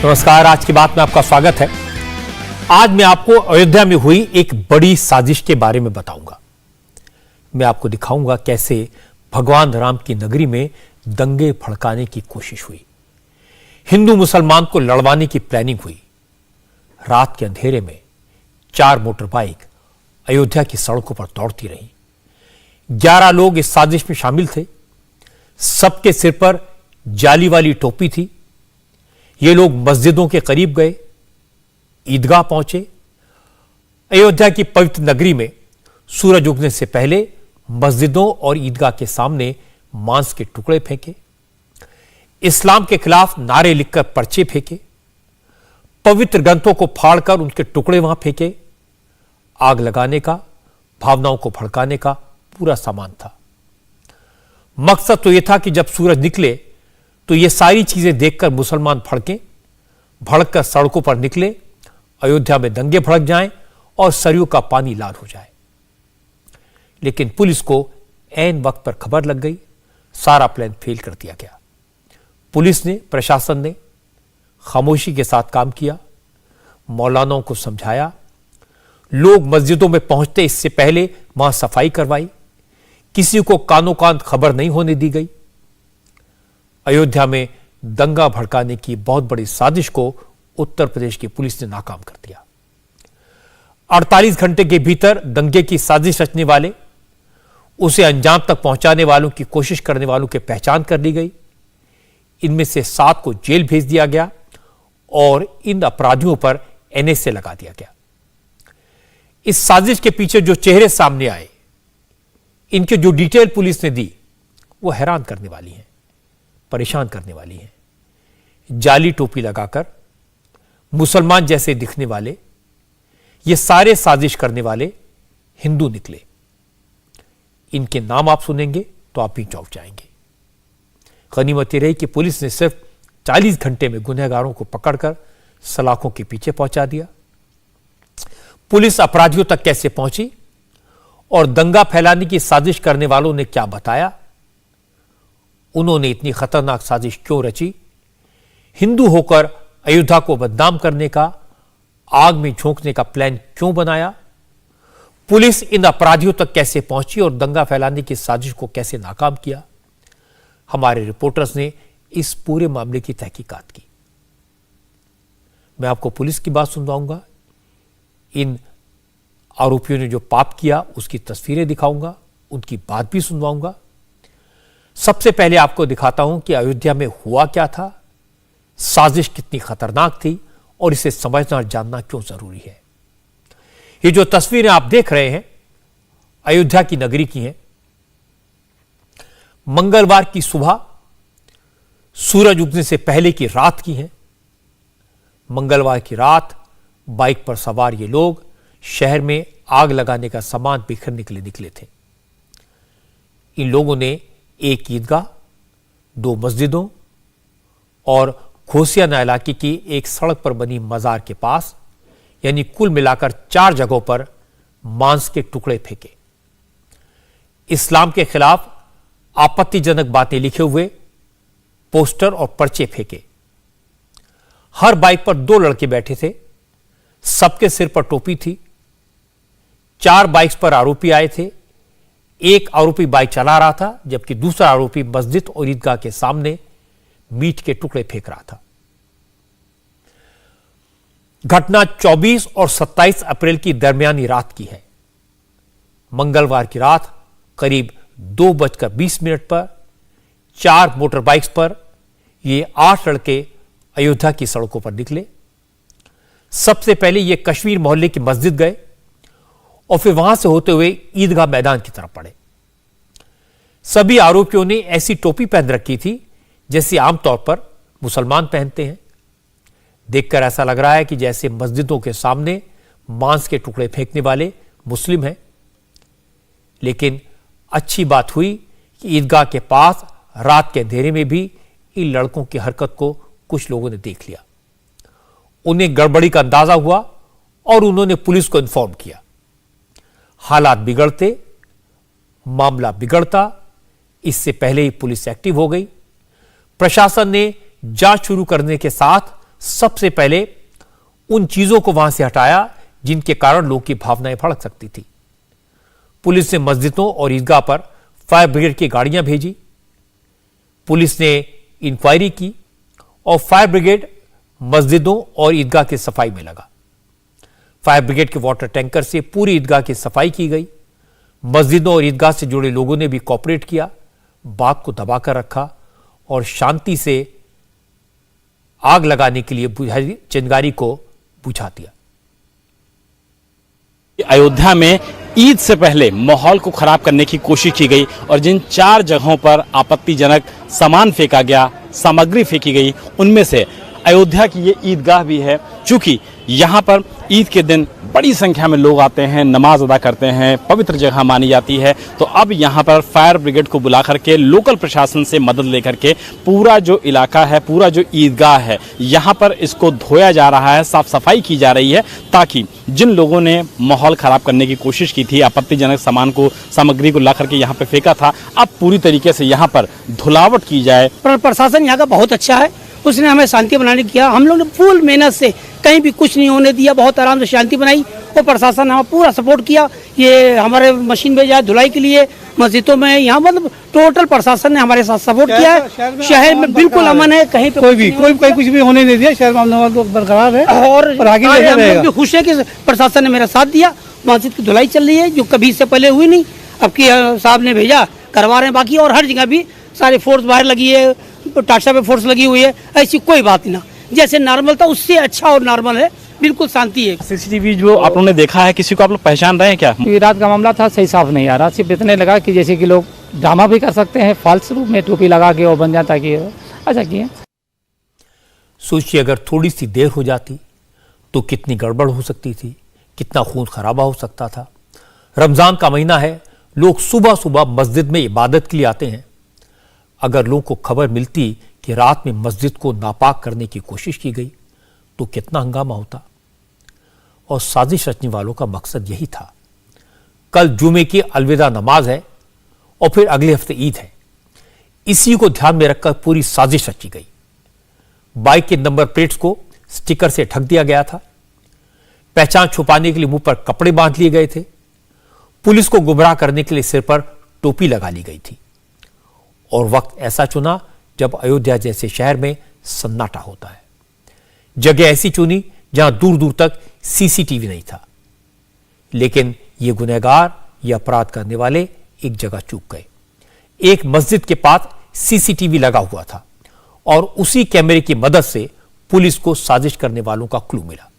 नमस्कार, आज की बात में आपका स्वागत है। आज मैं आपको अयोध्या में हुई एक बड़ी साजिश के बारे में बताऊंगा। मैं आपको दिखाऊंगा कैसे भगवान राम की नगरी में दंगे भड़काने की कोशिश हुई, हिंदू मुसलमान को लड़वाने की प्लानिंग हुई। रात के अंधेरे में 4 मोटर बाइक अयोध्या की सड़कों पर दौड़ती रहीं। 11 लोग इस साजिश में शामिल थे। सबके सिर पर जाली वाली टोपी थी। ये लोग मस्जिदों के करीब गए, ईदगाह पहुंचे। अयोध्या की पवित्र नगरी में सूरज उगने से पहले मस्जिदों और ईदगाह के सामने मांस के टुकड़े फेंके, इस्लाम के खिलाफ नारे लिखकर पर्चे फेंके, पवित्र ग्रंथों को फाड़कर उनके टुकड़े वहां फेंके। आग लगाने का, भावनाओं को भड़काने का पूरा सामान था। मकसद तो यह था कि जब सूरज निकले तो ये सारी चीजें देखकर मुसलमान भड़ककर सड़कों पर निकले, अयोध्या में दंगे भड़क जाएं और सरयू का पानी लाल हो जाए। लेकिन पुलिस को ऐन वक्त पर खबर लग गई। सारा प्लान फेल कर दिया गया। पुलिस ने, प्रशासन ने खामोशी के साथ काम किया, मौलानाओं को समझाया, लोग मस्जिदों में पहुंचते इससे पहले वहां सफाई करवाई, किसी को कानो कान खबर नहीं होने दी गई। अयोध्या में दंगा भड़काने की बहुत बड़ी साजिश को उत्तर प्रदेश की पुलिस ने नाकाम कर दिया। 48 घंटे के भीतर दंगे की साजिश रचने वाले, उसे अंजाम तक पहुंचाने वालों की कोशिश करने वालों की पहचान कर ली गई। इनमें से 7 को जेल भेज दिया गया और इन अपराधियों पर एनएसए लगा दिया गया। इस साजिश के पीछे जो चेहरे सामने आए, इनके जो डिटेल पुलिस ने दी, वो हैरान करने वाली हैं, परेशान करने वाली हैं। जाली टोपी लगाकर मुसलमान जैसे दिखने वाले ये सारे साजिश करने वाले हिंदू निकले। इनके नाम आप सुनेंगे तो आप भी चौंक जाएंगे। गनीमत रही कि पुलिस ने सिर्फ 40 घंटे में गुनहगारों को पकड़कर सलाखों के पीछे पहुंचा दिया। पुलिस अपराधियों तक कैसे पहुंची और दंगा फैलाने की साजिश करने वालों ने क्या बताया, उन्होंने इतनी खतरनाक साजिश क्यों रची, हिंदू होकर अयोध्या को बदनाम करने का, आग में झोंकने का प्लान क्यों बनाया, पुलिस इन अपराधियों तक कैसे पहुंची और दंगा फैलाने की साजिश को कैसे नाकाम किया, हमारे रिपोर्टर्स ने इस पूरे मामले की तहकीकात की। मैं आपको पुलिस की बात सुनवाऊंगा, इन आरोपियों ने जो पाप किया उसकी तस्वीरें दिखाऊंगा, उनकी बात भी सुनवाऊंगा। सबसे पहले आपको दिखाता हूं कि अयोध्या में हुआ क्या था, साजिश कितनी खतरनाक थी और इसे समझना और जानना क्यों जरूरी है। ये जो तस्वीरें आप देख रहे हैं अयोध्या की नगरी की हैं। मंगलवार की सुबह सूरज उगने से पहले की रात की हैं। मंगलवार की रात बाइक पर सवार ये लोग शहर में आग लगाने का सामान बिखरने के लिए निकले थे। इन लोगों ने एक ईदगाह, 2 मस्जिदों और घोसियाना इलाके की एक सड़क पर बनी मजार के पास, यानी कुल मिलाकर 4 जगहों पर मांस के टुकड़े फेंके। इस्लाम के खिलाफ आपत्तिजनक बातें लिखे हुए पोस्टर और पर्चे फेंके। हर बाइक पर 2 लड़के बैठे थे। सबके सिर पर टोपी थी। 4 बाइक्स पर आरोपी आए थे। एक आरोपी बाइक चला रहा था, जबकि दूसरा आरोपी मस्जिद और ईदगाह के सामने मीट के टुकड़े फेंक रहा था। घटना 24 और 27 अप्रैल की दरमियानी रात की है। मंगलवार की रात करीब 2:20 पर 4 मोटर बाइक्स पर ये 8 लड़के अयोध्या की सड़कों पर निकले। सबसे पहले ये कश्मीर मोहल्ले की मस्जिद गए और फिर वहां से होते हुए ईदगाह मैदान की तरफ बढ़े। सभी आरोपियों ने ऐसी टोपी पहन रखी थी जैसे आमतौर पर मुसलमान पहनते हैं। देखकर ऐसा लग रहा है कि जैसे मस्जिदों के सामने मांस के टुकड़े फेंकने वाले मुस्लिम हैं। लेकिन अच्छी बात हुई कि ईदगाह के पास रात के अंधेरे में भी इन लड़कों की हरकत को कुछ लोगों ने देख लिया। उन्हें गड़बड़ी का अंदाजा हुआ और उन्होंने पुलिस को इन्फॉर्म किया। हालात बिगड़ते, मामला बिगड़ता, इससे पहले ही पुलिस एक्टिव हो गई। प्रशासन ने जांच शुरू करने के साथ सबसे पहले उन चीजों को वहां से हटाया जिनके कारण लोगों की भावनाएं भड़क सकती थी। पुलिस ने मस्जिदों और ईदगाह पर फायर ब्रिगेड की गाड़ियां भेजी। पुलिस ने इंक्वायरी की और फायर ब्रिगेड मस्जिदों और ईदगाह की सफाई में लगा। फायर ब्रिगेड के वाटर टैंकर से पूरी ईदगाह की सफाई की गई। मस्जिदों और ईदगाह से जुड़े लोगों ने भी कोऑपरेट किया, बात को दबाकर रखा और शांति से आग लगाने के लिए चिंगारी को बुझा दिया। अयोध्या में ईद से पहले माहौल को खराब करने की कोशिश की गई और जिन 4 जगहों पर आपत्तिजनक सामान फेंका गया, सामग्री फेंकी गई, उनमें से अयोध्या की ये ईदगाह भी है। चूंकि यहाँ पर ईद के दिन बड़ी संख्या में लोग आते हैं, नमाज अदा करते हैं, पवित्र जगह मानी जाती है, तो अब यहाँ पर फायर ब्रिगेड को बुला करके लोकल प्रशासन से मदद लेकर के पूरा जो इलाका है, पूरा जो ईदगाह है, यहाँ पर इसको धोया जा रहा है, साफ सफाई की जा रही है, ताकि जिन लोगों ने माहौल खराब करने की कोशिश की थी, आपत्तिजनक सामग्री को ला करके यहाँ पे फेंका था, अब पूरी तरीके से यहाँ पर धुलावट की जाए। प्रशासन यहाँ का बहुत अच्छा है, उसने हमें शांति बनाने किया। हम लोग ने फुल मेहनत से कहीं भी कुछ नहीं होने दिया, बहुत आराम से शांति बनाई और प्रशासन ने हमें पूरा सपोर्ट किया। ये हमारे मशीन भेजा धुलाई के लिए मस्जिदों में, यहाँ मतलब टोटल प्रशासन ने हमारे साथ सपोर्ट किया है। शहर में बिल्कुल अमन है, कहीं पे कोई कुछ भी होने नहीं दिया, शहर में अमन बरकरार है और आगे हम लोग खुश है कि प्रशासन ने मेरा साथ दिया। मस्जिद की धुलाई चल रही है जो कभी इससे पहले हुई नहीं, अब की साहब ने भेजा, करवा रहे हैं बाकी, और हर जगह भी सारी फोर्स बाहर लगी है, टाटा पे फोर्स लगी हुई है। ऐसी कोई बात नहीं, जैसे नॉर्मल था उससे अच्छा और नॉर्मल है, बिल्कुल शांति है। सीसीटीवी जो आप लोगों ने देखा है, किसी को आप लोग पहचान रहे हैं क्या? ये रात का मामला था, सही साफ नहीं आ रहा, सिर्फ इतने लगा कि जैसे कि लोग ड्रामा भी कर सकते हैं, फाल्स रूप में टोपी लगा के और बन जाता कि अच्छा किए। सोचिए अगर थोड़ी सी देर हो जाती तो कितनी गड़बड़ हो सकती थी, कितना खून खराबा हो सकता था। रमजान का महीना है, लोग सुबह सुबह मस्जिद में इबादत के लिए आते हैं। अगर लोगों को खबर मिलती कि रात में मस्जिद को नापाक करने की कोशिश की गई तो कितना हंगामा होता। और साजिश रचने वालों का मकसद यही था। कल जुमे की अलविदा नमाज है और फिर अगले हफ्ते ईद है, इसी को ध्यान में रखकर पूरी साजिश रची गई। बाइक के नंबर प्लेट्स को स्टिकर से ढक दिया गया था, पहचान छुपाने के लिए मुंह पर कपड़े बांध लिए गए थे, पुलिस को गुमराह करने के लिए सिर पर टोपी लगा ली गई थी। और वक्त ऐसा चुना जब अयोध्या जैसे शहर में सन्नाटा होता है। जगह ऐसी चुनी जहां दूर दूर तक सीसीटीवी नहीं था। लेकिन ये गुनहगार, ये अपराध करने वाले एक जगह चूक गए। एक मस्जिद के पास सीसीटीवी लगा हुआ था और उसी कैमरे की मदद से पुलिस को साजिश करने वालों का क्लू मिला,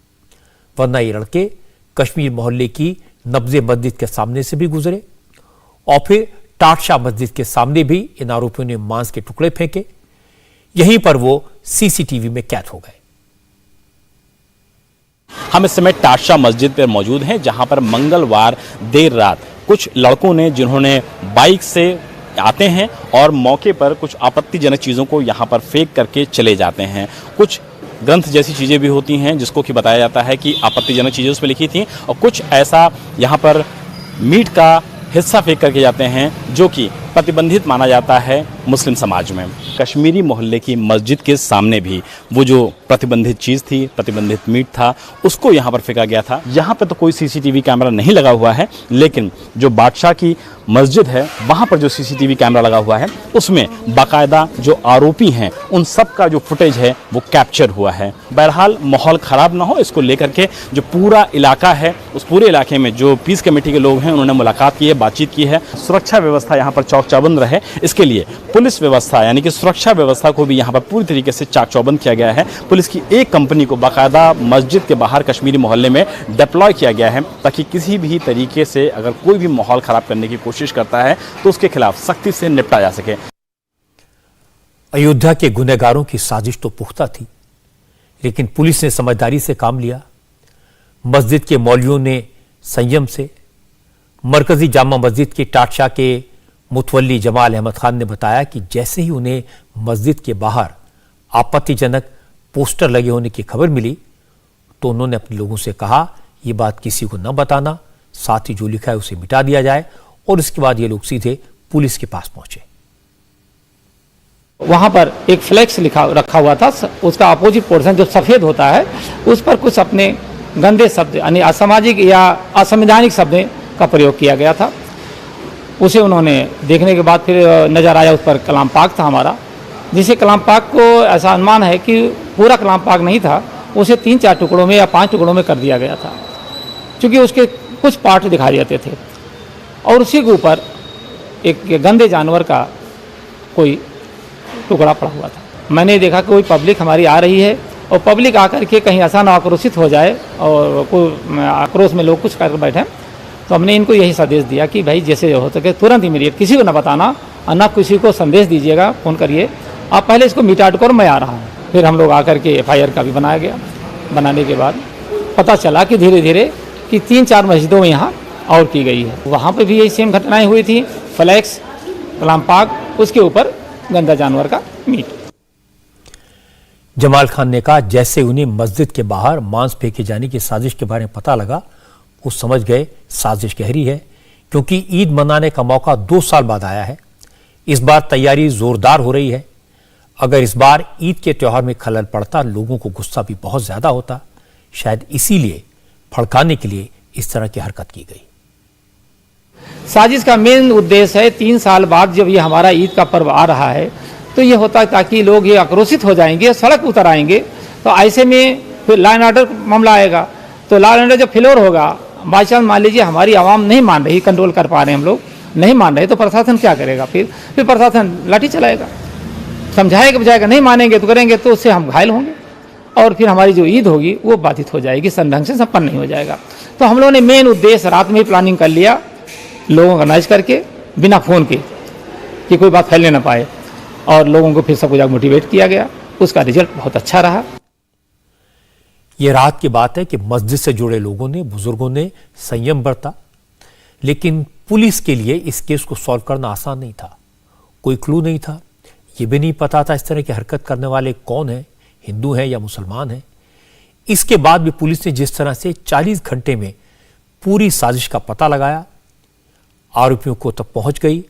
वरना ये लड़के कश्मीर मोहल्ले की नब्जे मस्जिद के सामने से भी गुजरे और फिर टाटशाह मस्जिद के सामने भी इन आरोपियों ने मांस के टुकड़े फेंके। यहीं पर वो सीसीटीवी में कैद हो गए। हम इस समय टाटशाह मस्जिद पर मौजूद हैं, जहां पर मंगलवार देर रात कुछ लड़कों ने, जिन्होंने बाइक से आते हैं और मौके पर कुछ आपत्तिजनक चीज़ों को यहां पर फेंक करके चले जाते हैं। कुछ ग्रंथ जैसी चीज़ें भी होती हैं जिसको कि बताया जाता है कि आपत्तिजनक चीज़ें उस पर लिखी थी, और कुछ ऐसा यहाँ पर मीट का हिस्सा फेंक करके जाते हैं जो कि प्रतिबंधित माना जाता है मुस्लिम समाज में। कश्मीरी मोहल्ले की मस्जिद के सामने भी वो जो प्रतिबंधित चीज़ थी, प्रतिबंधित मीट था, उसको यहाँ पर फेंका गया था। यहाँ पर तो कोई सीसीटीवी कैमरा नहीं लगा हुआ है, लेकिन जो बादशाह की मस्जिद है वहाँ पर जो सीसीटीवी कैमरा लगा हुआ है उसमें बाकायदा जो आरोपी हैं उन सब का जो फुटेज है वो कैप्चर हुआ है। बहरहाल माहौल ख़राब ना हो, इसको लेकर के जो पूरा इलाका है, उस पूरे इलाके में जो पीस कमेटी के लोग हैं उन्होंने मुलाकात की है, बातचीत की है। सुरक्षा व्यवस्था यहाँ पर चौक चौबंद रहे, इसके लिए पुलिस व्यवस्था यानी कि सुरक्षा व्यवस्था को भी यहाँ पर पूरी तरीके से चाक चौबंद किया गया है। पुलिस की एक कंपनी को बाकायदा मस्जिद के बाहर कश्मीरी मोहल्ले में डिप्लॉय किया गया है, ताकि किसी भी तरीके से अगर कोई भी माहौल खराब करने की कोशिश करता है तो उसके खिलाफ सख्ती से निपटा जा सके। अयोध्या के गुनहगारों की साजिश तो पुख्ता थी, लेकिन पुलिस ने समझदारी से काम लिया। मस्जिद के मौलवियों ने संयम से। मरकजी जामा मस्जिद के टाटशाह के मुतवल्ली जमाल अहमद खान ने बताया कि जैसे ही उन्हें मस्जिद के बाहर आपत्तिजनक पोस्टर लगे होने की खबर मिली तो उन्होंने अपने लोगों से कहा यह बात किसी को न बताना, साथ ही जो लिखा है उसे मिटा दिया जाए। और इसके बाद ये लोग सीधे पुलिस के पास पहुंचे। वहाँ पर एक फ्लैक्स लिखा रखा हुआ था, उसका अपोजिट पोर्शन जो सफ़ेद होता है उस पर कुछ अपने गंदे शब्द यानी असामाजिक या असंवैधानिक शब्द का प्रयोग किया गया था। उसे उन्होंने देखने के बाद फिर नज़र आया, उस पर कलाम पाक था हमारा, जिसे कलाम पाक को ऐसा अनुमान है कि पूरा कलाम पाक नहीं था, उसे 3-4 टुकड़ों में या 5 टुकड़ों में कर दिया गया था, क्योंकि उसके कुछ पार्ट दिखाई देते थे। और उसी के ऊपर एक गंदे जानवर का कोई टुकड़ा पड़ा हुआ था। मैंने देखा कि कोई पब्लिक हमारी आ रही है और पब्लिक आकर के कहीं ऐसा ना आक्रोशित हो जाए और कोई आक्रोश में लोग कुछ कर बैठे, तो हमने इनको यही संदेश दिया कि भाई जैसे हो सके तुरंत इमीडिएट किसी को ना बताना और ना किसी को संदेश दीजिएगा, फ़ोन करिए, आप पहले इसको मिटा कर मैं आ रहा हूँ। फिर हम लोग आकर के FIR का भी बनाया गया। बनाने के बाद पता चला कि धीरे धीरे कि 3-4 मस्जिदों में यहाँ और की गई है। वहाँ पे भी यही सेम घटनाएं हुई थी, फ्लैक्स, कलाम पाक, उसके ऊपर गंदा जानवर का मीट। जमाल खान ने कहा, जैसे उन्हें मस्जिद के बाहर मांस फेंके जाने की साजिश के बारे में पता लगा, वो समझ गए साजिश गहरी है, क्योंकि ईद मनाने का मौका 2 साल बाद आया है। इस बार तैयारी जोरदार हो रही है। अगर इस बार ईद के त्योहार में खलल पड़ता, लोगों को गुस्सा भी बहुत ज्यादा होता। शायद इसीलिए भड़काने के लिए इस तरह की हरकत की गई। साजिश का मेन उद्देश्य है 3 साल बाद जब ये हमारा ईद का पर्व आ रहा है तो ये होता है ताकि लोग ये आक्रोशित हो जाएंगे, सड़क उतर आएंगे, तो ऐसे में फिर लॉ एंड ऑर्डर मामला आएगा। तो लॉ एंड ऑर्डर जब फेलोर होगा, बाई चांस मान लीजिए हमारी आवाम नहीं मान रही, कंट्रोल कर पा रहे हैं हम लोग नहीं मान रहे, तो प्रशासन क्या करेगा? फिर प्रशासन लाठी चलाएगा, समझाएगा बुझाएगा, नहीं मानेंगे तो करेंगे, तो उससे हम घायल होंगे और फिर हमारी जो ईद होगी वो बाधित हो जाएगी, ढंग से संपन्न नहीं हो जाएगा। तो हम लोगों ने मेन उद्देश्य रात में ही प्लानिंग कर लिया, लोगों को ऑर्गेनाइज करके बिना फ़ोन के कि कोई बात फैलने ना पाए, और लोगों को फिर सब कुछ मोटिवेट किया गया। उसका रिजल्ट बहुत अच्छा रहा। यह राहत की बात है कि मस्जिद से जुड़े लोगों ने, बुजुर्गों ने संयम बरता, लेकिन पुलिस के लिए इस केस को सॉल्व करना आसान नहीं था। कोई क्लू नहीं था, यह भी नहीं पता था इस तरह की हरकत करने वाले कौन है, हिंदू हैं या मुसलमान हैं। इसके बाद भी पुलिस ने जिस तरह से 40 घंटे में पूरी साजिश का पता लगाया, आरोपियों को तक पहुंच गई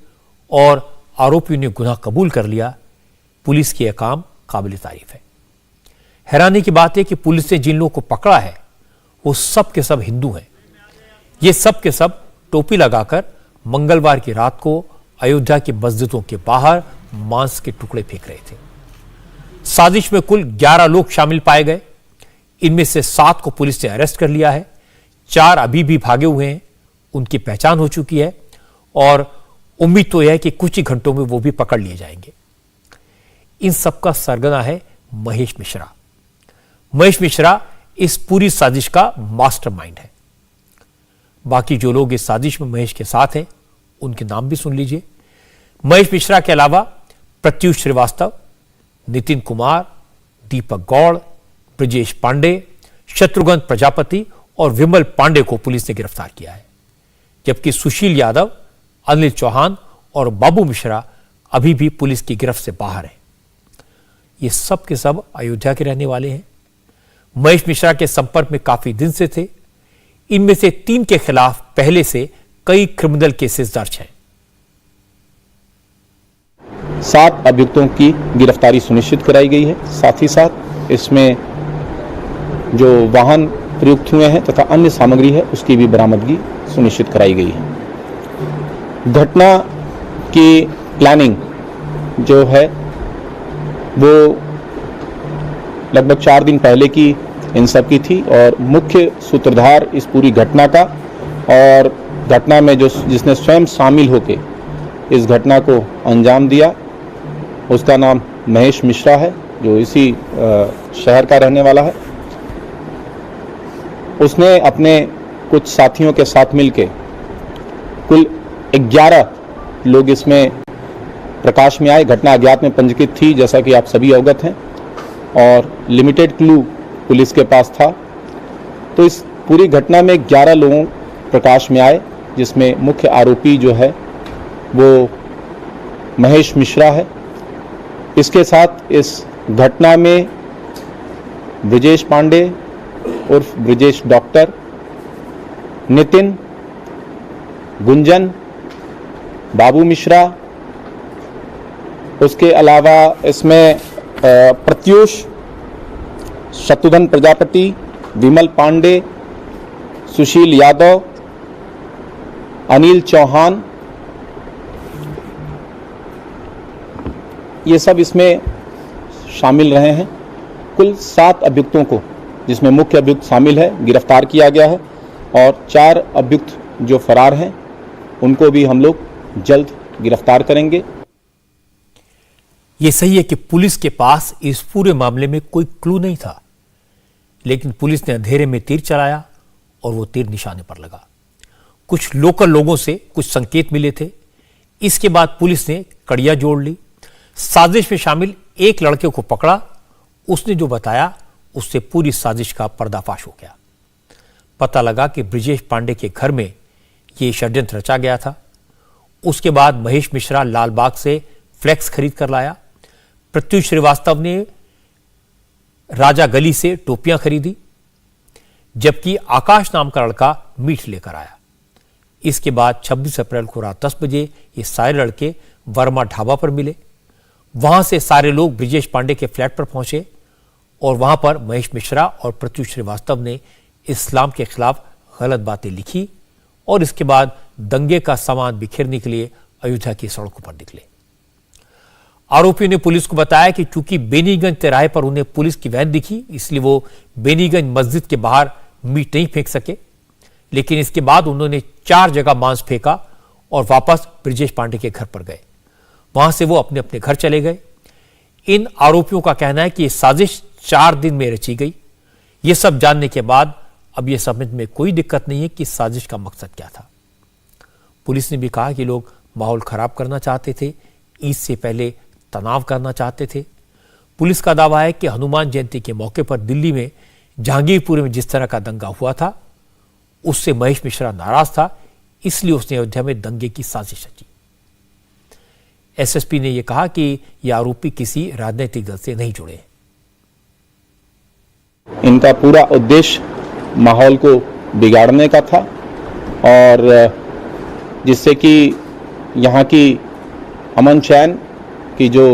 और आरोपियों ने गुनाह कबूल कर लिया, पुलिस की यह काम काबिल तारीफ है। हैरानी की बात है कि पुलिस ने जिन लोगों को पकड़ा है वो सब के सब हिंदू हैं। ये सब के सब टोपी लगाकर मंगलवार की रात को अयोध्या की मस्जिदों के बाहर मांस के टुकड़े फेंक रहे थे। साजिश में कुल 11 लोग शामिल पाए गए। इनमें से 7 को पुलिस ने अरेस्ट कर लिया है, 4 अभी भी भागे हुए हैं, उनकी पहचान हो चुकी है और उम्मीद तो यह है कि कुछ ही घंटों में वो भी पकड़ लिए जाएंगे। इन सबका सरगना है महेश मिश्रा। महेश मिश्रा इस पूरी साजिश का मास्टरमाइंड है। बाकी जो लोग इस साजिश में महेश के साथ हैं उनके नाम भी सुन लीजिए। महेश मिश्रा के अलावा प्रत्युष श्रीवास्तव, नितिन कुमार, दीपक गौड़, ब्रजेश पांडे, शत्रुघ्न प्रजापति और विमल पांडे को पुलिस ने गिरफ्तार किया है, जबकि सुशील यादव, अनिल चौहान और बाबू मिश्रा अभी भी पुलिस की गिरफ्त से बाहर हैं। ये सब के सब अयोध्या के रहने वाले हैं। महेश मिश्रा के संपर्क में काफी दिन से थे। इनमें से 3 के खिलाफ पहले से कई क्रिमिनल केसेस दर्ज हैं। 7 अभियुक्तों की गिरफ्तारी सुनिश्चित कराई गई है। साथ ही साथ इसमें जो वाहन प्रयुक्त हुए हैं तथा अन्य सामग्री है उसकी भी बरामदगी सुनिश्चित कराई गई है। घटना की प्लानिंग जो है वो लगभग 4 दिन पहले की इन सब की थी और मुख्य सूत्रधार इस पूरी घटना का और घटना में जिसने स्वयं शामिल होकर इस घटना को अंजाम दिया उसका नाम महेश मिश्रा है, जो इसी शहर का रहने वाला है। उसने अपने कुछ साथियों के साथ मिलकर कुल 11 लोग इसमें प्रकाश में आए। घटना अज्ञात में पंजीकृत थी, जैसा कि आप सभी अवगत हैं, और लिमिटेड क्लू पुलिस के पास था। तो इस पूरी घटना में 11 लोग प्रकाश में आए, जिसमें मुख्य आरोपी जो है वो महेश मिश्रा है। इसके साथ इस घटना में ब्रजेश पांडे उर्फ ब्रजेश डॉक्टर, नितिन, गुंजन, बाबू मिश्रा उसके अलावा इसमें प्रत्यूष, शत्रुघ्न प्रजापति, विमल पांडे, सुशील यादव, अनिल चौहान, ये सब इसमें शामिल रहे हैं। कुल 7 अभियुक्तों को, जिसमें मुख्य अभियुक्त शामिल है, गिरफ्तार किया गया है और 4 अभियुक्त जो फरार हैं उनको भी हम लोग जल्द गिरफ्तार करेंगे। यह सही है कि पुलिस के पास इस पूरे मामले में कोई क्लू नहीं था, लेकिन पुलिस ने अंधेरे में तीर चलाया और वो तीर निशाने पर लगा। कुछ लोकल लोगों से कुछ संकेत मिले थे। इसके बाद पुलिस ने कड़ियां जोड़ ली, साजिश में शामिल एक लड़के को पकड़ा। उसने जो बताया उससे पूरी साजिश का पर्दाफाश हो गया। पता लगा कि ब्रिजेश पांडे के घर में यह षड्यंत्र रचा गया था। उसके बाद महेश मिश्रा लालबाग से फ्लैक्स खरीद कर लाया। प्रत्युष श्रीवास्तव ने राजा गली से टोपियां खरीदी, जबकि आकाश नाम का लड़का मीट लेकर आया। इसके बाद 26 अप्रैल को रात 10 बजे ये सारे लड़के वर्मा ढाबा पर मिले। वहां से सारे लोग ब्रिजेश पांडे के फ्लैट पर पहुंचे और वहां पर महेश मिश्रा और प्रत्युष श्रीवास्तव ने इस्लाम के खिलाफ गलत बातें लिखी और इसके बाद दंगे का सामान बिखेरने के लिए अयोध्या की सड़कों पर निकले। आरोपियों ने पुलिस को बताया कि चूंकि बेनीगंज तिराहे पर उन्हें पुलिस की वैन दिखी, इसलिए वो बेनीगंज मस्जिद के बाहर मीट नहीं फेंक सके। लेकिन इसके बाद उन्होंने 4 जगह मांस फेंका और वापस ब्रिजेश पांडे के घर पर गए। वहां से वो अपने अपने घर चले गए। इन आरोपियों का कहना है कि यह साजिश 4 दिन में रची गई। ये सब जानने के बाद अब यह समझ में कोई दिक्कत नहीं है कि साजिश का मकसद क्या था। पुलिस ने भी कहा कि लोग माहौल खराब करना चाहते थे, ईद से पहले तनाव करना चाहते थे। पुलिस का दावा है कि हनुमान जयंती के मौके पर दिल्ली में जहांगीरपुर में जिस तरह का दंगा हुआ था, उससे महेश मिश्रा नाराज था, इसलिए उसने अयोध्या में दंगे की साजिश रची। एसएसपी ने यह कहा कि यह आरोपी किसी राजनीतिक दल से नहीं जुड़े हैं। इनका पूरा उद्देश्य माहौल को बिगाड़ने का था और जिससे कि यहाँ की अमन चैन की जो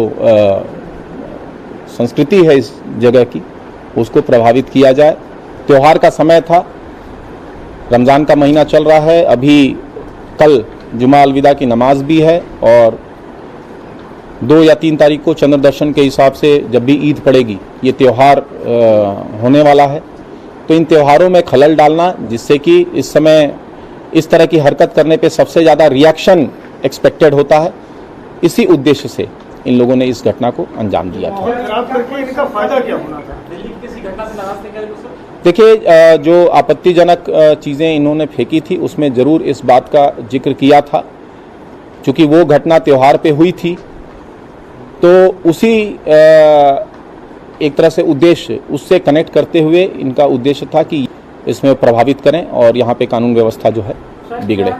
संस्कृति है इस जगह की, उसको प्रभावित किया जाए। त्योहार का समय था, रमज़ान का महीना चल रहा है। अभी कल जुमा अलविदा की नमाज भी है और 2 या 3 तारीख को चंद्र दर्शन के हिसाब से जब भी ईद पड़ेगी, ये त्यौहार होने वाला है। तो इन त्योहारों में खलल डालना, जिससे कि इस समय इस तरह की हरकत करने पे सबसे ज़्यादा रिएक्शन एक्सपेक्टेड होता है, इसी उद्देश्य से इन लोगों ने इस घटना को अंजाम दिया था। इनका फायदा क्या होना था? देखिए, जो आपत्तिजनक चीज़ें इन्होंने फेंकी थी उसमें ज़रूर इस बात का जिक्र किया था। चूँकि वो घटना त्यौहार पे हुई थी, तो उसी एक तरह से उद्देश्य उससे कनेक्ट करते हुए इनका उद्देश्य था कि इसमें प्रभावित करें और यहाँ पे कानून व्यवस्था जो है बिगड़े।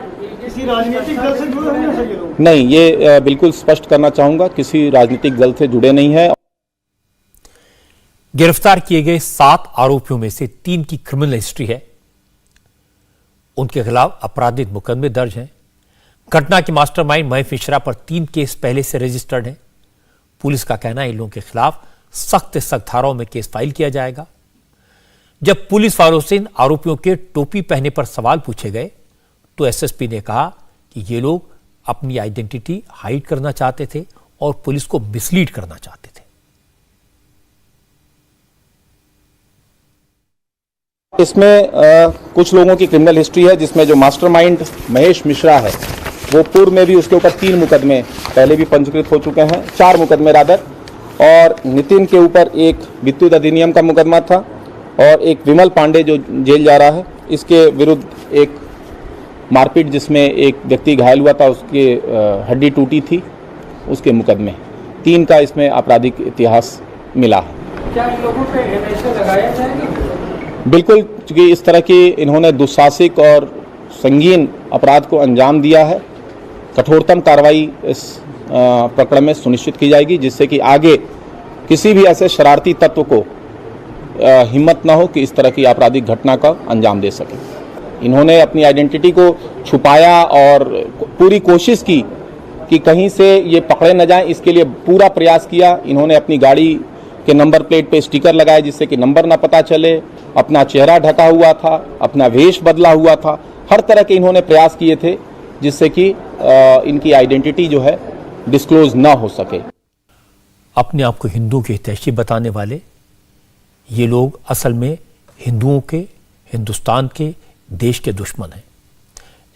किसी राजनीतिक दल से जुड़े नहीं हैं ये लोग? नहीं, ये बिल्कुल स्पष्ट करना चाहूँगा, किसी राजनीतिक दल से जुड़े नहीं है। गिरफ्तार किए गए 7 आरोपियों में से 3 की क्रिमिनल हिस्ट्री है। उनके खिलाफ आपराधिक मुकदमे दर्ज हैं। घटना के मास्टरमाइंड महेश मिश्रा पर 3 केस पहले से रजिस्टर्ड हैं। पुलिस का कहना है इन लोगों के खिलाफ सख्त धाराओं में केस फाइल किया जाएगा। जब पुलिस वालों से इन आरोपियों के टोपी पहने पर सवाल पूछे गए तो एसएसपी ने कहा कि ये लोग अपनी आइडेंटिटी हाइड करना चाहते थे और पुलिस को मिसलीड करना चाहते थे। इसमें कुछ लोगों की क्रिमिनल हिस्ट्री है, जिसमें जो मास्टरमाइंड महेश मिश्रा है वो पूर्व में भी उसके ऊपर 3 मुकदमे पहले भी पंजीकृत हो चुके हैं, 4 मुकदमे रादर। और नितिन के ऊपर एक विद्युत अधिनियम का मुकदमा था और एक विमल पांडे जो जेल जा रहा है, इसके विरुद्ध एक मारपीट जिसमें एक व्यक्ति घायल हुआ था, उसकी हड्डी टूटी थी, उसके मुकदमे। 3 का इसमें आपराधिक इतिहास मिला है। क्या इन लोगों पे एनआईए लगाया जाएगा? बिल्कुल, क्योंकि इस तरह की इन्होंने दुस्साहसिक और संगीन अपराध को अंजाम दिया है। कठोरतम कार्रवाई इस प्रकरण में सुनिश्चित की जाएगी, जिससे कि आगे किसी भी ऐसे शरारती तत्व को हिम्मत ना हो कि इस तरह की आपराधिक घटना का अंजाम दे सके। इन्होंने अपनी आइडेंटिटी को छुपाया और पूरी कोशिश की कि कहीं से ये पकड़े न जाएं, इसके लिए पूरा प्रयास किया। इन्होंने अपनी गाड़ी के नंबर प्लेट पे स्टिकर लगाए जिससे कि नंबर ना पता चले, अपना चेहरा ढका हुआ था, अपना वेश बदला हुआ था, हर तरह के इन्होंने प्रयास किए थे जिससे कि इनकी आइडेंटिटी जो है डिस्क्लोज ना हो सके। अपने आप को हिंदुओं के हितैषी बताने वाले ये लोग असल में हिंदुओं के, हिंदुस्तान के, देश के दुश्मन हैं।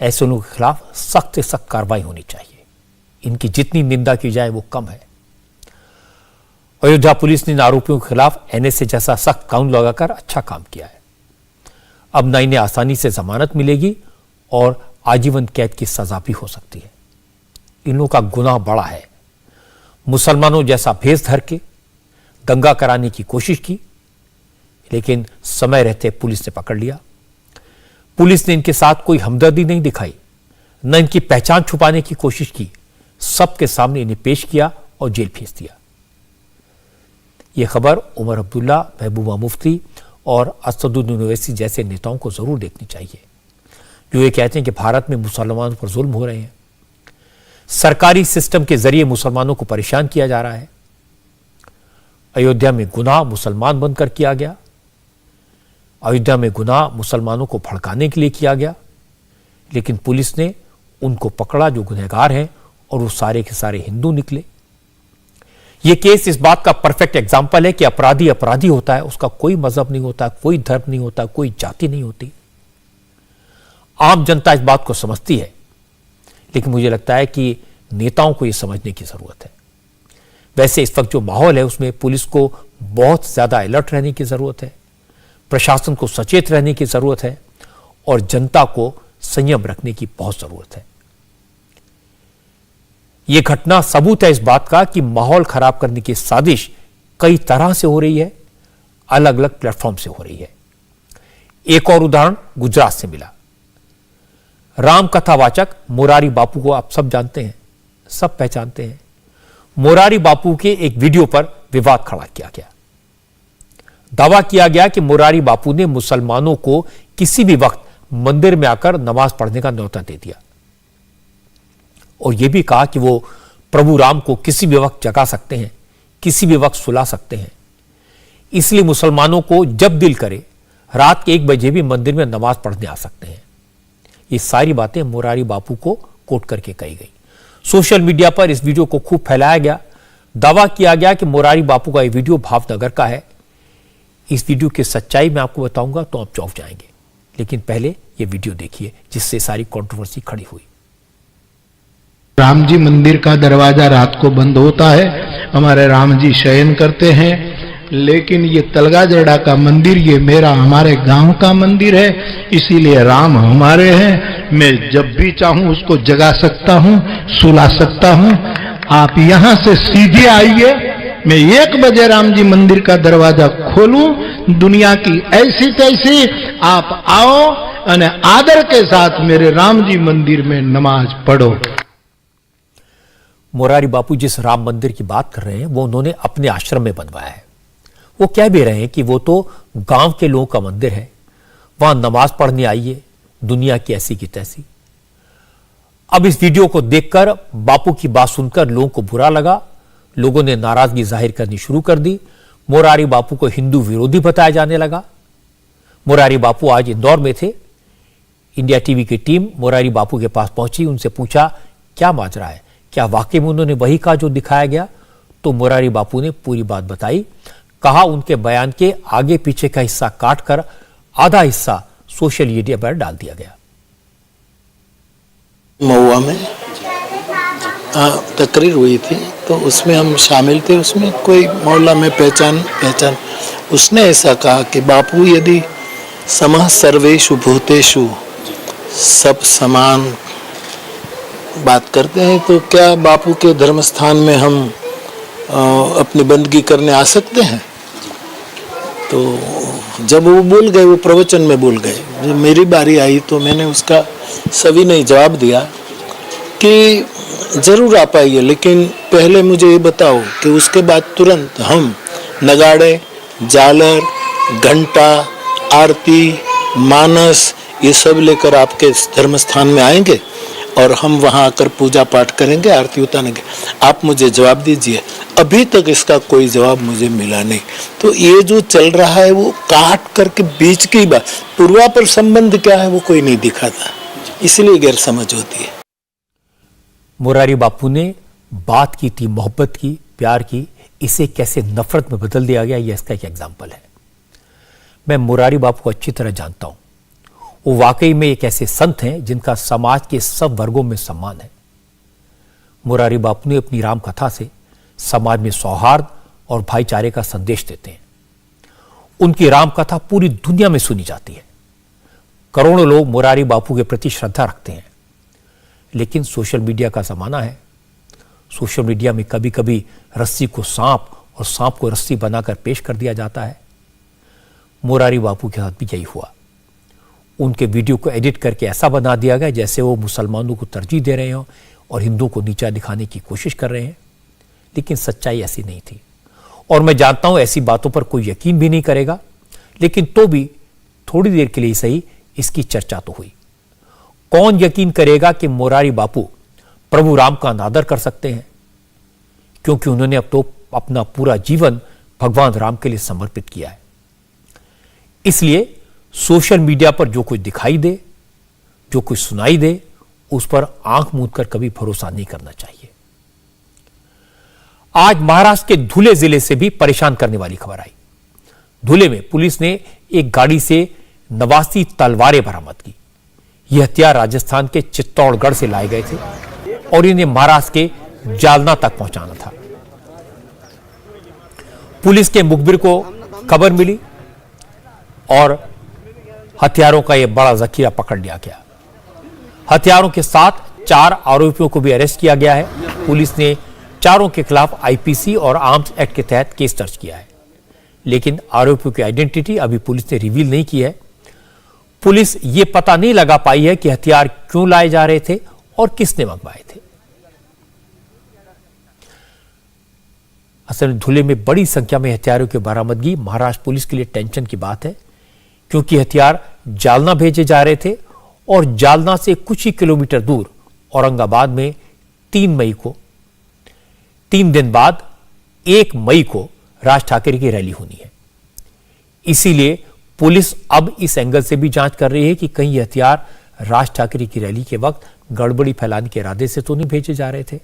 ऐसे लोगों के खिलाफ सख्त से सख्त कार्रवाई होनी चाहिए। इनकी जितनी निंदा की जाए वो कम है। अयोध्या पुलिस ने इन आरोपियों के खिलाफ एनएसए जैसा सख्त कानून लगाकर अच्छा काम किया है। अब न इन्हें आसानी से जमानत मिलेगी और आजीवन कैद की सजा भी हो सकती है। इन लोगों का गुनाह बड़ा है। मुसलमानों जैसा भेष धर के दंगा कराने की कोशिश की, लेकिन समय रहते पुलिस ने पकड़ लिया। पुलिस ने इनके साथ कोई हमदर्दी नहीं दिखाई, न इनकी पहचान छुपाने की कोशिश की। सबके सामने इन्हें पेश किया और जेल भेज दिया। यह खबर उमर अब्दुल्ला, महबूबा मुफ्ती और असदुद्दीन ओवैसी जैसे नेताओं को जरूर देखनी चाहिए, जो ये कहते हैं कि भारत में मुसलमानों पर जुल्म हो रहे हैं, सरकारी सिस्टम के जरिए मुसलमानों को परेशान किया जा रहा है। अयोध्या में गुनाह मुसलमान बनकर किया गया, अयोध्या में गुनाह मुसलमानों को भड़काने के लिए किया गया, लेकिन पुलिस ने उनको पकड़ा जो गुनहगार हैं और वो सारे के सारे हिंदू निकले। यह केस इस बात का परफेक्ट एग्जाम्पल है कि अपराधी अपराधी होता है, उसका कोई मजहब नहीं होता, कोई धर्म नहीं होता, कोई जाति नहीं होती। आम जनता इस बात को समझती है, लेकिन मुझे लगता है कि नेताओं को यह समझने की जरूरत है। वैसे इस वक्त जो माहौल है उसमें पुलिस को बहुत ज्यादा अलर्ट रहने की जरूरत है, प्रशासन को सचेत रहने की जरूरत है और जनता को संयम रखने की बहुत जरूरत है। यह घटना सबूत है इस बात का कि माहौल खराब करने की साजिश कई तरह से हो रही है, अलग अलग प्लेटफॉर्म से हो रही है। एक और उदाहरण गुजरात से मिला। राम कथावाचक मोरारी बापू को आप सब जानते हैं, सब पहचानते हैं। मोरारी बापू के एक वीडियो पर विवाद खड़ा किया गया। दावा किया गया कि मोरारी बापू ने मुसलमानों को किसी भी वक्त मंदिर में आकर नमाज पढ़ने का न्योता दे दिया और यह भी कहा कि वो प्रभु राम को किसी भी वक्त जगा सकते हैं, किसी भी वक्त सुला सकते हैं। इसलिए मुसलमानों को जब दिल करे रात के 1 बजे भी मंदिर में नमाज पढ़ने आ सकते हैं। ये सारी बातें मोरारी बापू को कोट करके कही गई। सोशल मीडिया पर इस वीडियो को खूब फैलाया गया। दावा किया गया कि मोरारी बापू का यह वीडियो भावनगर का है। इस वीडियो की सच्चाई मैं आपको बताऊंगा तो आप चौंक जाएंगे, लेकिन पहले ये वीडियो देखिए जिससे सारी कंट्रोवर्सी खड़ी हुई। राम जी मंदिर का दरवाजा रात को बंद होता है, हमारे राम जी शयन करते हैं, लेकिन ये तलगाजड़ा का मंदिर ये मेरा हमारे गांव का मंदिर है, इसीलिए राम हमारे हैं। मैं जब भी चाहूं उसको जगा सकता हूं, सुला सकता हूं। आप यहां से सीधे आइए, मैं 1 बजे राम जी मंदिर का दरवाजा खोलूं, दुनिया की ऐसी तैसी आप आओ और आदर के साथ मेरे राम जी मंदिर में नमाज पढ़ो। मोरारी बापू जिस राम मंदिर की बात कर रहे हैं वो उन्होंने अपने आश्रम में बनवाया है। वो कह भी रहे हैं कि वो तो गांव के लोगों का मंदिर है, वहां नमाज पढ़ने आइए, दुनिया की ऐसी की तैसी। अब इस वीडियो को देखकर बापू की बात सुनकर लोगों को बुरा लगा, लोगों ने नाराजगी जाहिर करनी शुरू कर दी। मोरारी बापू को हिंदू विरोधी बताया जाने लगा। मोरारी बापू आज इंदौर में थे। इंडिया टीवी की टीम मोरारी बापू के पास पहुंची, उनसे पूछा क्या माजरा है, क्या वाकई में उन्होंने वही कहा जो दिखाया गया? तो मोरारी बापू ने पूरी बात बताई। कहा उनके बयान के आगे पीछे का हिस्सा काटकर आधा हिस्सा सोशल मीडिया पर डाल दिया गया। महुआ में तकरीर हुई थी तो उसमें हम शामिल थे। उसमें कोई मोहल्ला में पहचान उसने ऐसा कहा कि बापू यदि समः सर्वेषु भूतेषु सब समान बात करते हैं तो क्या बापू के धर्म स्थान में हम अपनी बंदगी करने आ सकते हैं? तो जब वो बोल गए, वो प्रवचन में बोल गए, जब मेरी बारी आई तो मैंने उसका सविनय जवाब दिया कि जरूर आ पाइए, लेकिन पहले मुझे ये बताओ कि उसके बाद तुरंत हम नगाड़े, झालर, घंटा, आरती, मानस ये सब लेकर आपके धर्म स्थान में आएंगे। और हम वहाँ आकर पूजा पाठ करेंगे, आरती उतारेंगे। आप मुझे जवाब दीजिए, अभी तक इसका कोई जवाब मुझे मिला नहीं। तो ये जो चल रहा है वो काट करके बीच की बात, पूर्वापर संबंध क्या है वो कोई नहीं दिखाता, इसलिए गैर समझ होती है। मुरारी बापू ने बात की थी, मोहब्बत की, प्यार की, इसे कैसे नफरत में बदल दिया गया, यह इसका एक एग्जाम्पल है। मैं मुरारी बापू को अच्छी तरह जानता हूं। वो वाकई में एक ऐसे संत हैं जिनका समाज के सब वर्गों में सम्मान है। मुरारी बापू ने अपनी राम कथा से समाज में सौहार्द और भाईचारे का संदेश देते हैं। उनकी राम कथा पूरी दुनिया में सुनी जाती है। करोड़ों लोग मुरारी बापू के प्रति श्रद्धा रखते हैं। लेकिन सोशल मीडिया का जमाना है। सोशल मीडिया में कभी कभी रस्सी को सांप और सांप को रस्सी बनाकर पेश कर दिया जाता है। मुरारी बापू के साथ भी यही हुआ। उनके वीडियो को एडिट करके ऐसा बना दिया गया जैसे वो मुसलमानों को तरजीह दे रहे हों और हिंदुओं को नीचा दिखाने की कोशिश कर रहे हैं। लेकिन सच्चाई ऐसी नहीं थी। और मैं जानता हूं ऐसी बातों पर कोई यकीन भी नहीं करेगा, लेकिन तो भी थोड़ी देर के लिए सही इसकी चर्चा तो हुई। कौन यकीन करेगा कि मुरारी बापू प्रभु राम का अनादर कर सकते हैं, क्योंकि उन्होंने अब तो अपना पूरा जीवन भगवान राम के लिए समर्पित किया है। इसलिए सोशल मीडिया पर जो कुछ दिखाई दे, जो कुछ सुनाई दे, उस पर आंख मूंद कर कभी भरोसा नहीं करना चाहिए। आज महाराष्ट्र के धुले जिले से भी परेशान करने वाली खबर आई। धुले में पुलिस ने एक गाड़ी से 89 तलवारें बरामद की। ये हथियार राजस्थान के चित्तौड़गढ़ से लाए गए थे और इन्हें महाराष्ट्र के जालना तक पहुंचाना था। पुलिस के मुखबिर को खबर मिली और हथियारों का यह बड़ा जखीरा पकड़ लिया गया। हथियारों के साथ 4 आरोपियों को भी अरेस्ट किया गया है। पुलिस ने चारों के खिलाफ आईपीसी और आर्म्स एक्ट के तहत केस दर्ज किया है। लेकिन आरोपियों की आइडेंटिटी अभी पुलिस ने रिवील नहीं की है। पुलिस ये पता नहीं लगा पाई है कि हथियार क्यों लाए जा रहे थे और किसने मंगवाए थे। असल में धुले में बड़ी संख्या में हथियारों की बरामदगी महाराष्ट्र पुलिस के लिए टेंशन की बात है, क्योंकि हथियार जालना भेजे जा रहे थे और जालना से कुछ ही किलोमीटर दूर औरंगाबाद में 3 दिन बाद 1 मई को राज ठाकरे की रैली होनी है। इसीलिए पुलिस अब इस एंगल से भी जांच कर रही है कि कहीं हथियार राज ठाकरे की रैली के वक्त गड़बड़ी फैलाने के इरादे से तो नहीं भेजे जा रहे थे।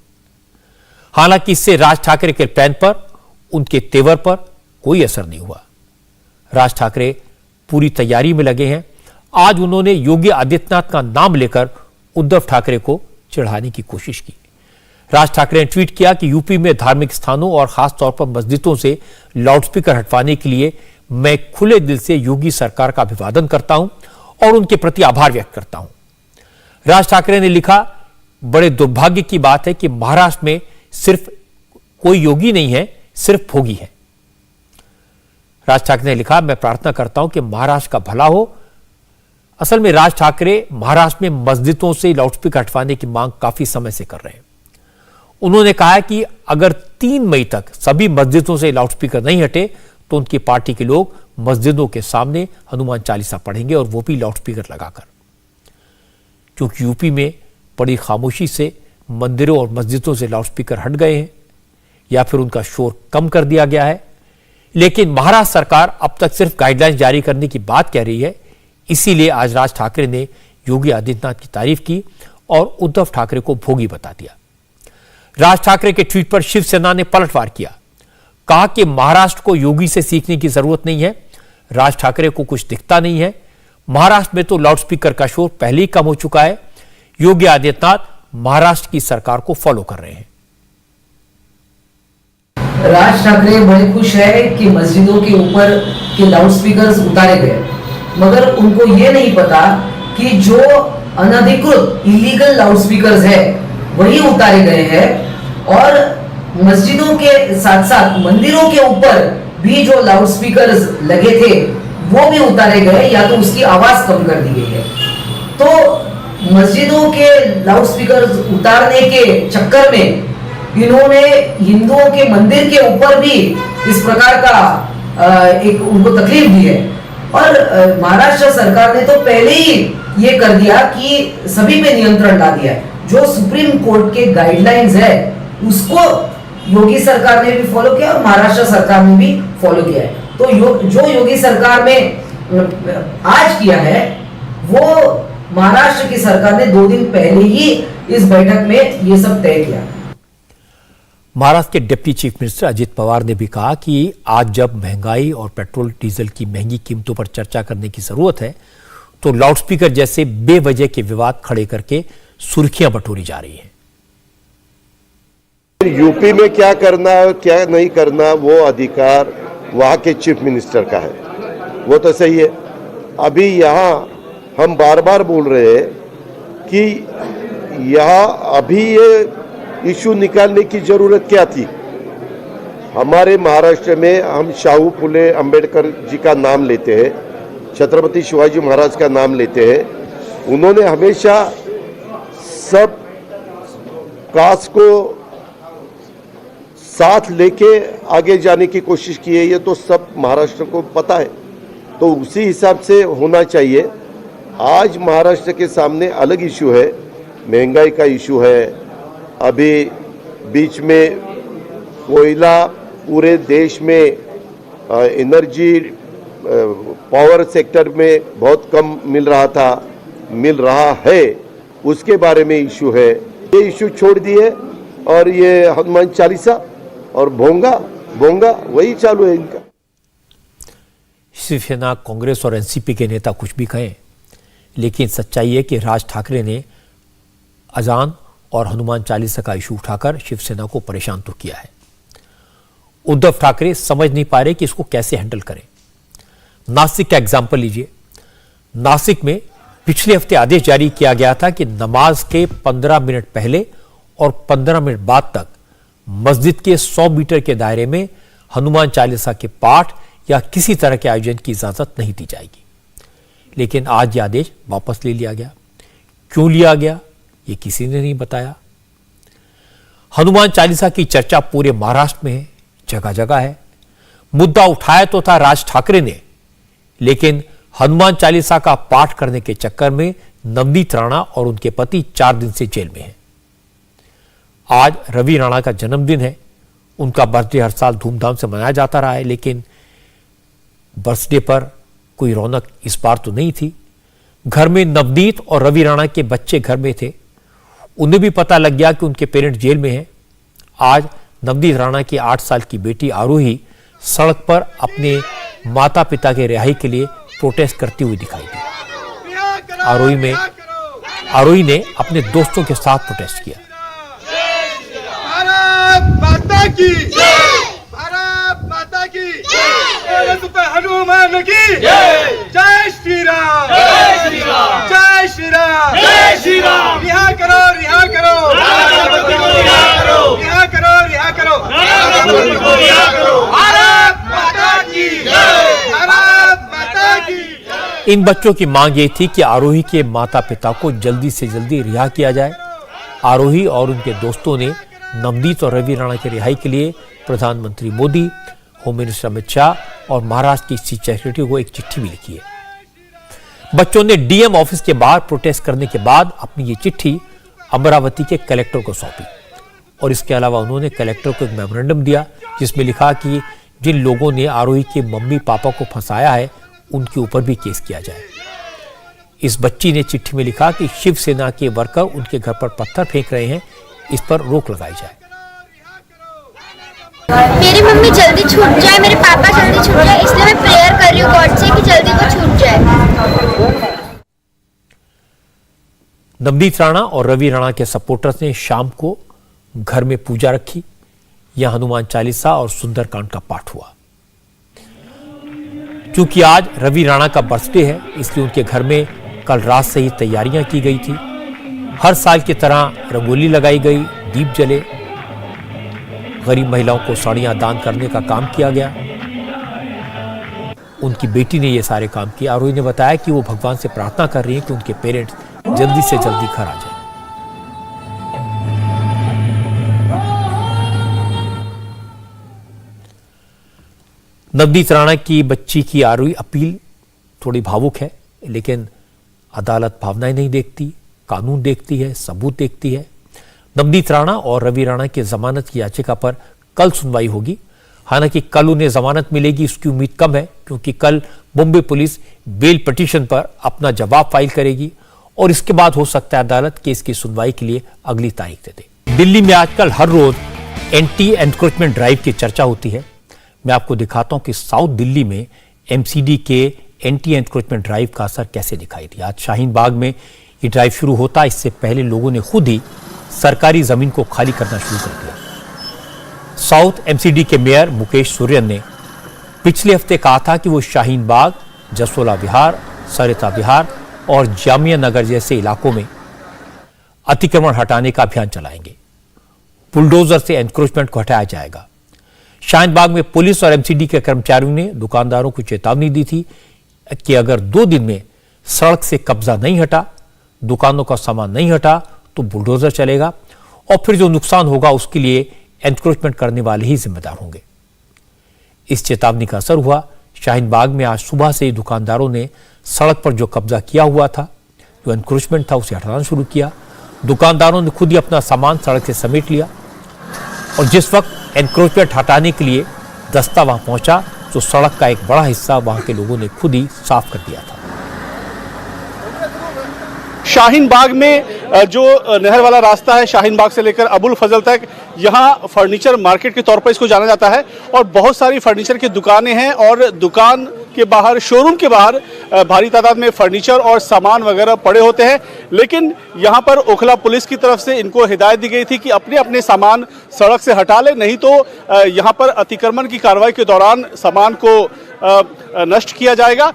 हालांकि इससे राज ठाकरे के प्लान पर, उनके तेवर पर कोई असर नहीं हुआ। राज ठाकरे पूरी तैयारी में लगे हैं। आज उन्होंने योगी आदित्यनाथ का नाम लेकर उद्धव ठाकरे को चिढ़ाने की कोशिश की। राज ठाकरे ने ट्वीट किया कि यूपी में धार्मिक स्थानों और खासतौर पर मस्जिदों से लाउडस्पीकर हटवाने के लिए मैं खुले दिल से योगी सरकार का अभिवादन करता हूं और उनके प्रति आभार व्यक्त करता हूं। राज ठाकरे ने लिखा, बड़े दुर्भाग्य की बात है कि महाराष्ट्र में सिर्फ कोई योगी नहीं है, सिर्फ भोगी है। राज ठाकरे ने लिखा, मैं प्रार्थना करता हूं कि महाराष्ट्र का भला हो। असल में राज ठाकरे महाराष्ट्र में मस्जिदों से लाउडस्पीकर हटवाने की मांग काफी समय से कर रहे हैं। उन्होंने कहा है कि अगर 3 मई तक सभी मस्जिदों से लाउडस्पीकर नहीं हटे तो उनकी पार्टी के लोग मस्जिदों के सामने हनुमान चालीसा पढ़ेंगे, और वो भी लाउडस्पीकर लगाकर। क्योंकि यूपी में बड़ी खामोशी से मंदिरों और मस्जिदों से लाउडस्पीकर हट गए हैं या फिर उनका शोर कम कर दिया गया है। लेकिन महाराष्ट्र सरकार अब तक सिर्फ गाइडलाइंस जारी करने की बात कह रही है। इसीलिए आज राज ठाकरे ने योगी आदित्यनाथ की तारीफ की और उद्धव ठाकरे को भोगी बता दिया। राज ठाकरे के ट्वीट पर शिवसेना ने पलटवार किया, कहा कि महाराष्ट्र को योगी से सीखने की जरूरत नहीं है। राज ठाकरे को कुछ दिखता नहीं है। महाराष्ट्र में तो लाउडस्पीकर का शोर पहले ही कम हो चुका है। योगी आदित्यनाथ महाराष्ट्र की सरकार को फॉलो कर रहे हैं। राज ठाकरे बड़े खुश है कि मस्जिदों के ऊपर के लाउडस्पीकर्स उतारे गए, मगर उनको ये नहीं पता कि जो अनधिकृत इलीगल लाउडस्पीकर्स है वही उतारे गए हैं। और मस्जिदों के साथ साथ मंदिरों के ऊपर भी जो लाउडस्पीकर्स लगे थे वो भी उतारे गए, या तो उसकी आवाज कम कर दी गई है। तो मस्जिदों के लाउडस्पीकर्स उतारने के चक्कर में इन्होंने हिंदुओं के मंदिर के ऊपर भी इस प्रकार का एक उनको तकलीफ दी है। और महाराष्ट्र सरकार ने तो पहले ही ये कर दिया कि सभी पे नियंत्रण ला दिया है। जो सुप्रीम कोर्ट के गाइडलाइंस है उसको योगी सरकार ने भी फॉलो किया और महाराष्ट्र सरकार ने भी फॉलो किया है। तो जो योगी सरकार ने आज किया है वो महाराष्ट्र की सरकार ने 2 दिन पहले ही इस बैठक में ये सब तय किया। महाराष्ट्र के deputy chief minister Ajit Pawar ने भी कहा कि आज जब महंगाई और पेट्रोल डीजल की महंगी कीमतों पर चर्चा करने की जरूरत है तो लाउडस्पीकर जैसे बेवजह के विवाद खड़े करके सुर्खियां बटोरी जा रही हैं। यूपी में क्या करना है क्या नहीं करना वो अधिकार वहां के चीफ मिनिस्टर का है, वो तो सही है। अभी यहाँ हम बार बार बोल रहे हैं कि यहाँ अभी ये इशू निकालने की जरूरत क्या थी। हमारे महाराष्ट्र में हम शाहू फुले अंबेडकर जी का नाम लेते हैं, छत्रपति शिवाजी महाराज का नाम लेते हैं। उन्होंने हमेशा सब कास्ट को साथ लेके आगे जाने की कोशिश की है, ये तो सब महाराष्ट्र को पता है। तो उसी हिसाब से होना चाहिए। आज महाराष्ट्र के सामने अलग इशू है, महंगाई का इशू है। अभी बीच में कोयला पूरे देश में एनर्जी पावर सेक्टर में बहुत कम मिल रहा है, उसके बारे में इशू है। ये इशू छोड़ दिए और ये हनुमान चालीसा और भोंगा वही चालू है इनका। शिवसेना, कांग्रेस और एनसीपी के नेता कुछ भी कहें, लेकिन सच्चाई है कि राज ठाकरे ने अजान और हनुमान चालीसा का इशू उठाकर शिवसेना को परेशान तो किया है। उद्धव ठाकरे समझ नहीं पा रहे कि इसको कैसे हैंडल करें। नासिक का एग्जाम्पल लीजिए। नासिक में पिछले हफ्ते आदेश जारी किया गया था कि नमाज के 15 मिनट पहले और 15 मिनट बाद तक मस्जिद के 100 मीटर के दायरे में हनुमान चालीसा के पाठ या किसी तरह के आयोजन की इजाजत नहीं दी जाएगी। लेकिन आज यह आदेश वापस ले लिया गया। क्यों लिया गया ये किसी ने नहीं बताया। हनुमान चालीसा की चर्चा पूरे महाराष्ट्र में है, जगह जगह है। मुद्दा उठाया तो था राज ठाकरे ने, लेकिन हनुमान चालीसा का पाठ करने के चक्कर में नवनीत राणा और उनके पति 4 दिन से जेल में हैं। आज रवि राणा का जन्मदिन है। उनका बर्थडे हर साल धूमधाम से मनाया जाता रहा है, लेकिन बर्थडे पर कोई रौनक इस बार तो नहीं थी। घर में नवनीत और रवि राणा के बच्चे घर में थे। उन्हें भी पता लग गया कि उनके पेरेंट्स जेल में हैं। आज नवनीत राणा की 8 साल की बेटी आरोही सड़क पर अपने माता पिता के रिहाई के लिए प्रोटेस्ट करती हुई दिखाई दी। आरोही ने अपने दोस्तों के साथ प्रोटेस्ट किया। भारत माता की हनुमान की जय श्री राम, जय श्री राम, रिहा करो, रिहा करो, रिहा करो, भारत माता की, भारत माता की। इन बच्चों की मांग ये थी कि आरोही के माता पिता को जल्दी से जल्दी रिहा किया जाए। आरोही और उनके दोस्तों ने नवनीत और रवि राणा की रिहाई के लिए प्रधानमंत्री मोदी, होम मिनिस्टर अमित शाह और महाराष्ट्र की चीफ सेक्रेटरी को एक चिट्ठी भी लिखी है। बच्चों ने डीएम ऑफिस के बाहर प्रोटेस्ट करने के बाद अपनी ये चिट्ठी अमरावती के कलेक्टर को सौंपी और इसके अलावा उन्होंने कलेक्टर को एक मेमोरेंडम दिया जिसमें लिखा कि जिन लोगों ने आरोही के मम्मी पापा को फंसाया है उनके ऊपर भी केस किया जाए। इस बच्ची ने चिट्ठी में लिखा कि शिवसेना के वर्कर उनके घर पर पत्थर फेंक रहे हैं, इस पर रोक लगाई जाए। मेरी मम्मी जल्दी छूट जाए, मेरे पापा जल्दी छूट जाए, इसलिए मैं प्रेयर कर रही हूँ गॉड से कि जल्दी वो छूट जाए। नवनीत राणा और रवि राणा के सपोर्टर्स ने शाम को घर में पूजा रखी। यहां हनुमान चालीसा और सुंदरकांड का पाठ हुआ। क्योंकि आज रवि राणा का बर्थडे है, इसलिए उनके घर में कल रात से ही तैयारियां की गई थी। हर साल की तरह रंगोली लगाई गई, दीप जले, गरीब महिलाओं को साड़ियां दान करने का काम किया गया। उनकी बेटी ने ये सारे काम किए। आरोही ने बताया कि वो भगवान से प्रार्थना कर रही हैं कि उनके पेरेंट्स जल्दी से जल्दी घर आ जाए। नवनीत राणा की बच्ची की आरोही अपील थोड़ी भावुक है, लेकिन अदालत भावनाएं नहीं देखती। कानून देखती है, सबूत देखती है। नवनीत राणा और रवि राणा की जमानत की याचिका पर कल सुनवाई होगी। हालांकि कल उन्हें जमानत मिलेगी इसकी उम्मीद कम है, क्योंकि कल मुंबई पुलिस बेल पिटीशन पर अपना जवाब फाइल करेगी और इसके बाद हो सकता है अदालत केस की सुनवाई के लिए अगली तारीख दे दे। दिल्ली में आजकल हर रोज एंटी एनक्रोचमेंट ड्राइव की चर्चा होती है। मैं आपको दिखाता हूं कि साउथ दिल्ली में एमसीडी के एंटी एनक्रोचमेंट ड्राइव का असर कैसे दिखाई दिया। आज शाहीन बाग में ये ड्राइव शुरू होता, इससे पहले लोगों ने खुद ही सरकारी जमीन को खाली करना शुरू कर दिया। साउथ एमसीडी के मेयर मुकेश सूर्यन ने पिछले हफ्ते कहा था कि वो शाहीन बाग, जसोला विहार, सरिता विहार और जामिया नगर जैसे इलाकों में अतिक्रमण हटाने का अभियान चलाएंगे। बुलडोजर से एनक्रोचमेंट को हटाया जाएगा। शाहीन बाग में पुलिस और एमसीडी के कर्मचारियों ने दुकानदारों को चेतावनी दी थी कि अगर 2 दिन में सड़क से कब्जा नहीं हटा, दुकानों का सामान नहीं हटा, तो बुलडोजर चलेगा और फिर जो नुकसान होगा उसके लिए एनक्रोचमेंट करने वाले ही जिम्मेदार होंगे। इस चेतावनी का असर हुआ। शाहीन बाग में आज सुबह से दुकानदारों ने सड़क पर जो कब्जा किया हुआ था, जो एनक्रोचमेंट था, उसे हटाना शुरू किया। दुकानदारों ने खुद ही अपना सामान सड़क से समेट लिया और जिस वक्त एनक्रोचमेंट हटाने के लिए दस्ता वहां पहुंचा तो सड़क का एक बड़ा हिस्सा वहां के लोगों ने खुद ही साफ कर दिया था। शाहीन बाग में जो नहर वाला रास्ता है, शाहीन बाग से लेकर अबुल फजल तक, यहाँ फर्नीचर मार्केट के तौर पर इसको जाना जाता है और बहुत सारी फर्नीचर की दुकानें हैं और दुकान के बाहर, शोरूम के बाहर भारी तादाद में फर्नीचर और सामान वगैरह पड़े होते हैं। लेकिन यहाँ पर ओखला पुलिस की तरफ से इनको हिदायत दी गई थी कि अपने अपने सामान सड़क से हटा ले, नहीं तो यहाँ पर अतिक्रमण की कार्रवाई के दौरान सामान को नष्ट किया जाएगा।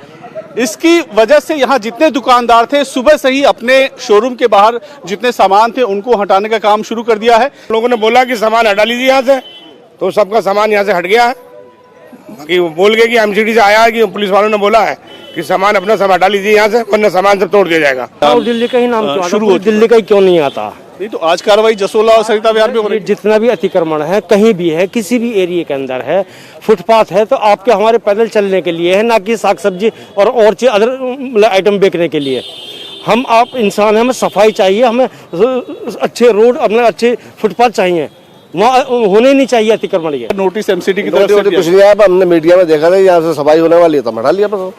इसकी वजह से यहाँ जितने दुकानदार थे सुबह से ही अपने शोरूम के बाहर जितने सामान थे उनको हटाने का काम शुरू कर दिया है। लोगों ने बोला कि सामान हटा लीजिए यहाँ से, तो सबका सामान यहाँ से हट गया है। बाकी बोल गए कि एमसीडी से आया है कि पुलिस वालों ने बोला है कि सामान अपना सब हटा लीजिए यहाँ से, वरना सामान सब तोड़ दिया जाएगा। दिल्ली का ही नाम शुरू, दिल्ली का ही क्यों नहीं आता? नहीं तो आज कार्रवाई जसोला और सरिता विहार में हो रही है। जितना भी अतिक्रमण है, कहीं भी है, किसी भी एरिया के अंदर है, फुटपाथ है, तो आपके हमारे पैदल चलने के लिए है, ना कि साग सब्जी और चीज अदर आइटम बेचने के लिए। हम आप इंसान हैं, हमें सफाई चाहिए, हमें अच्छे रोड, अपने अच्छे फुटपाथ चाहिए, वहाँ होने नहीं चाहिए अतिक्रमण। ये नोटिस एमसीडी की तरफ से कुछ नहीं आया, हमने मीडिया में देखा था यहाँ से सफाई होने वाली है तो हटा लिया। बस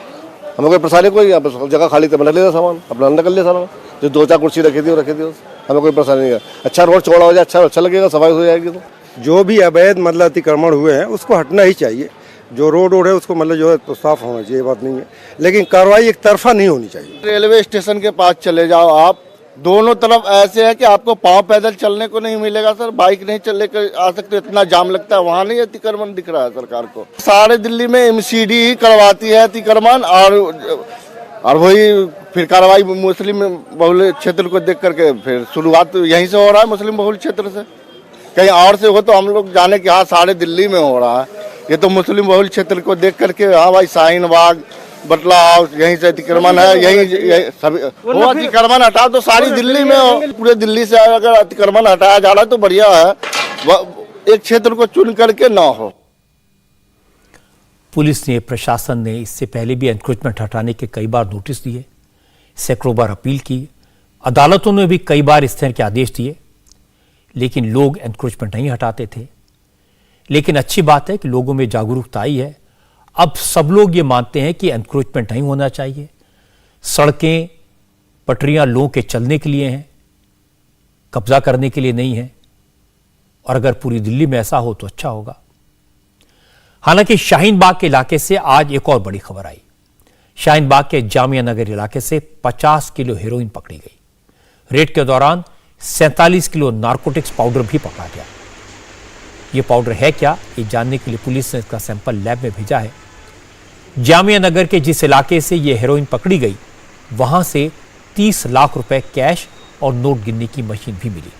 हमें कोई परेशानी कोई, जगह खाली तो बना लिया सामान अपना अंदर कर लिया सारा, जो 2-4 कुर्सी रखी थी वो रखी थी, हमें कोई परेशानी नहीं है। अच्छा रोड चौड़ा हो जाए, अच्छा लगेगा, सफाई हो जाएगी। तो जो भी अवैध मतलब अतिक्रमण हुए हैं उसको हटना ही चाहिए। जो रोड है उसको मतलब जो है तो साफ होना चाहिए, बात नहीं है, लेकिन कार्रवाई एक तरफा नहीं होनी चाहिए। रेलवे स्टेशन के पास चले जाओ आप, दोनों तरफ ऐसे है कि आपको पांव पैदल चलने को नहीं मिलेगा सर, बाइक नहीं चल लेकर आ सकते, इतना जाम लगता है। वहाँ नहीं अतिक्रमण दिख रहा है सरकार को। सारे दिल्ली में एमसीडी ही करवाती है अतिक्रमण और वही फिर कार्रवाई मुस्लिम बहुल क्षेत्र को देख करके फिर शुरुआत तो यहीं से हो रहा है, मुस्लिम बहुल क्षेत्र से। कहीं और से हो तो हम लोग जाने कि हाँ सारे दिल्ली में हो रहा है, ये तो मुस्लिम बहुल क्षेत्र को देख करके हाँ भाई शाहीन बाग, बटला हाउस, यहीं से अतिक्रमण है, यही सभी वो अतिक्रमण हटा तो सारी दिल्ली में हो। पूरे दिल्ली से अगर अतिक्रमण हटाया जा रहा है तो बढ़िया है, एक क्षेत्र को चुन करके ना हो। पुलिस ने, प्रशासन ने इससे पहले भी एनक्रोचमेंट हटाने के कई बार नोटिस दिए, सैकड़ों बार अपील की, अदालतों ने भी कई बार इस तरह के आदेश दिए, लेकिन लोग एनक्रोचमेंट नहीं हटाते थे। लेकिन अच्छी बात है कि लोगों में जागरूकता आई है। अब सब लोग ये मानते हैं कि एनक्रोचमेंट नहीं होना चाहिए। सड़कें, पटरियां लोगों के चलने के लिए हैं, कब्जा करने के लिए नहीं है। और अगर पूरी दिल्ली में ऐसा हो तो अच्छा होगा। हालांकि शाहीन बाग के इलाके से आज एक और बड़ी खबर आई। शाहीन बाग के जामिया नगर इलाके से 50 किलो हेरोइन पकड़ी गई। रेड के दौरान 47 किलो नारकोटिक्स पाउडर भी पकड़ा गया। यह पाउडर है क्या, ये जानने के लिए पुलिस ने इसका सैंपल लैब में भेजा है। जामिया नगर के जिस इलाके से यह हेरोइन पकड़ी गई, वहां से 30 लाख रुपए कैश और नोट गिनने की मशीन भी मिली।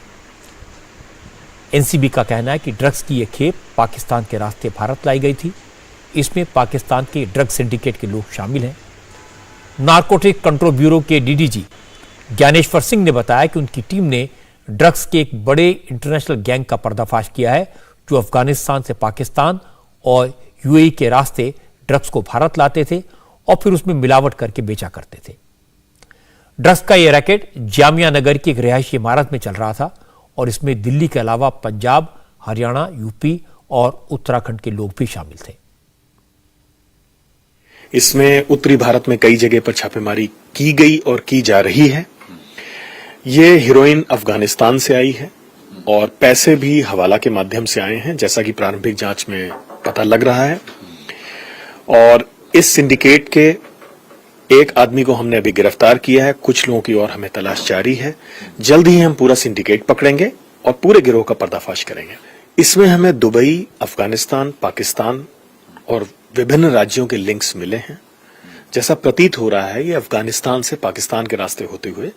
एनसीबी का कहना है कि ड्रग्स की यह खेप पाकिस्तान के रास्ते भारत लाई गई थी। इसमें पाकिस्तान के ड्रग सिंडिकेट के लोग शामिल हैं। नारकोटिक कंट्रोल ब्यूरो के डीडीजी ज्ञानेश्वर सिंह ने बताया कि उनकी टीम ने ड्रग्स के एक बड़े इंटरनेशनल गैंग का पर्दाफाश किया है, जो अफगानिस्तान से पाकिस्तान और यूएई के रास्ते ड्रग्स को भारत लाते थे और फिर उसमें मिलावट करके बेचा करते थे। ड्रग्स का यह रैकेट जामिया नगर की एक रिहायशी इमारत में चल रहा था और इसमें दिल्ली के अलावा पंजाब, हरियाणा, यूपी और उत्तराखंड के लोग भी शामिल थे। इसमें उत्तरी भारत में कई जगह पर छापेमारी की गई और की जा रही है। ये हीरोइन अफगानिस्तान से आई है और पैसे भी हवाला के माध्यम से आए हैं, जैसा कि प्रारंभिक जांच में पता लग रहा है। और इस सिंडिकेट के एक आदमी को हमने अभी गिरफ्तार किया है, कुछ लोगों की और हमें तलाश जारी है। जल्द ही हम पूरा सिंडिकेट पकड़ेंगे और पूरे गिरोह का पर्दाफाश करेंगे। इसमें हमें दुबई, अफगानिस्तान, पाकिस्तान और विभिन्न राज्यों के लिंक्स मिले हैं। जैसा प्रतीत हो रहा है, ये अफगानिस्तान से पाकिस्तान के रास्ते होते हुए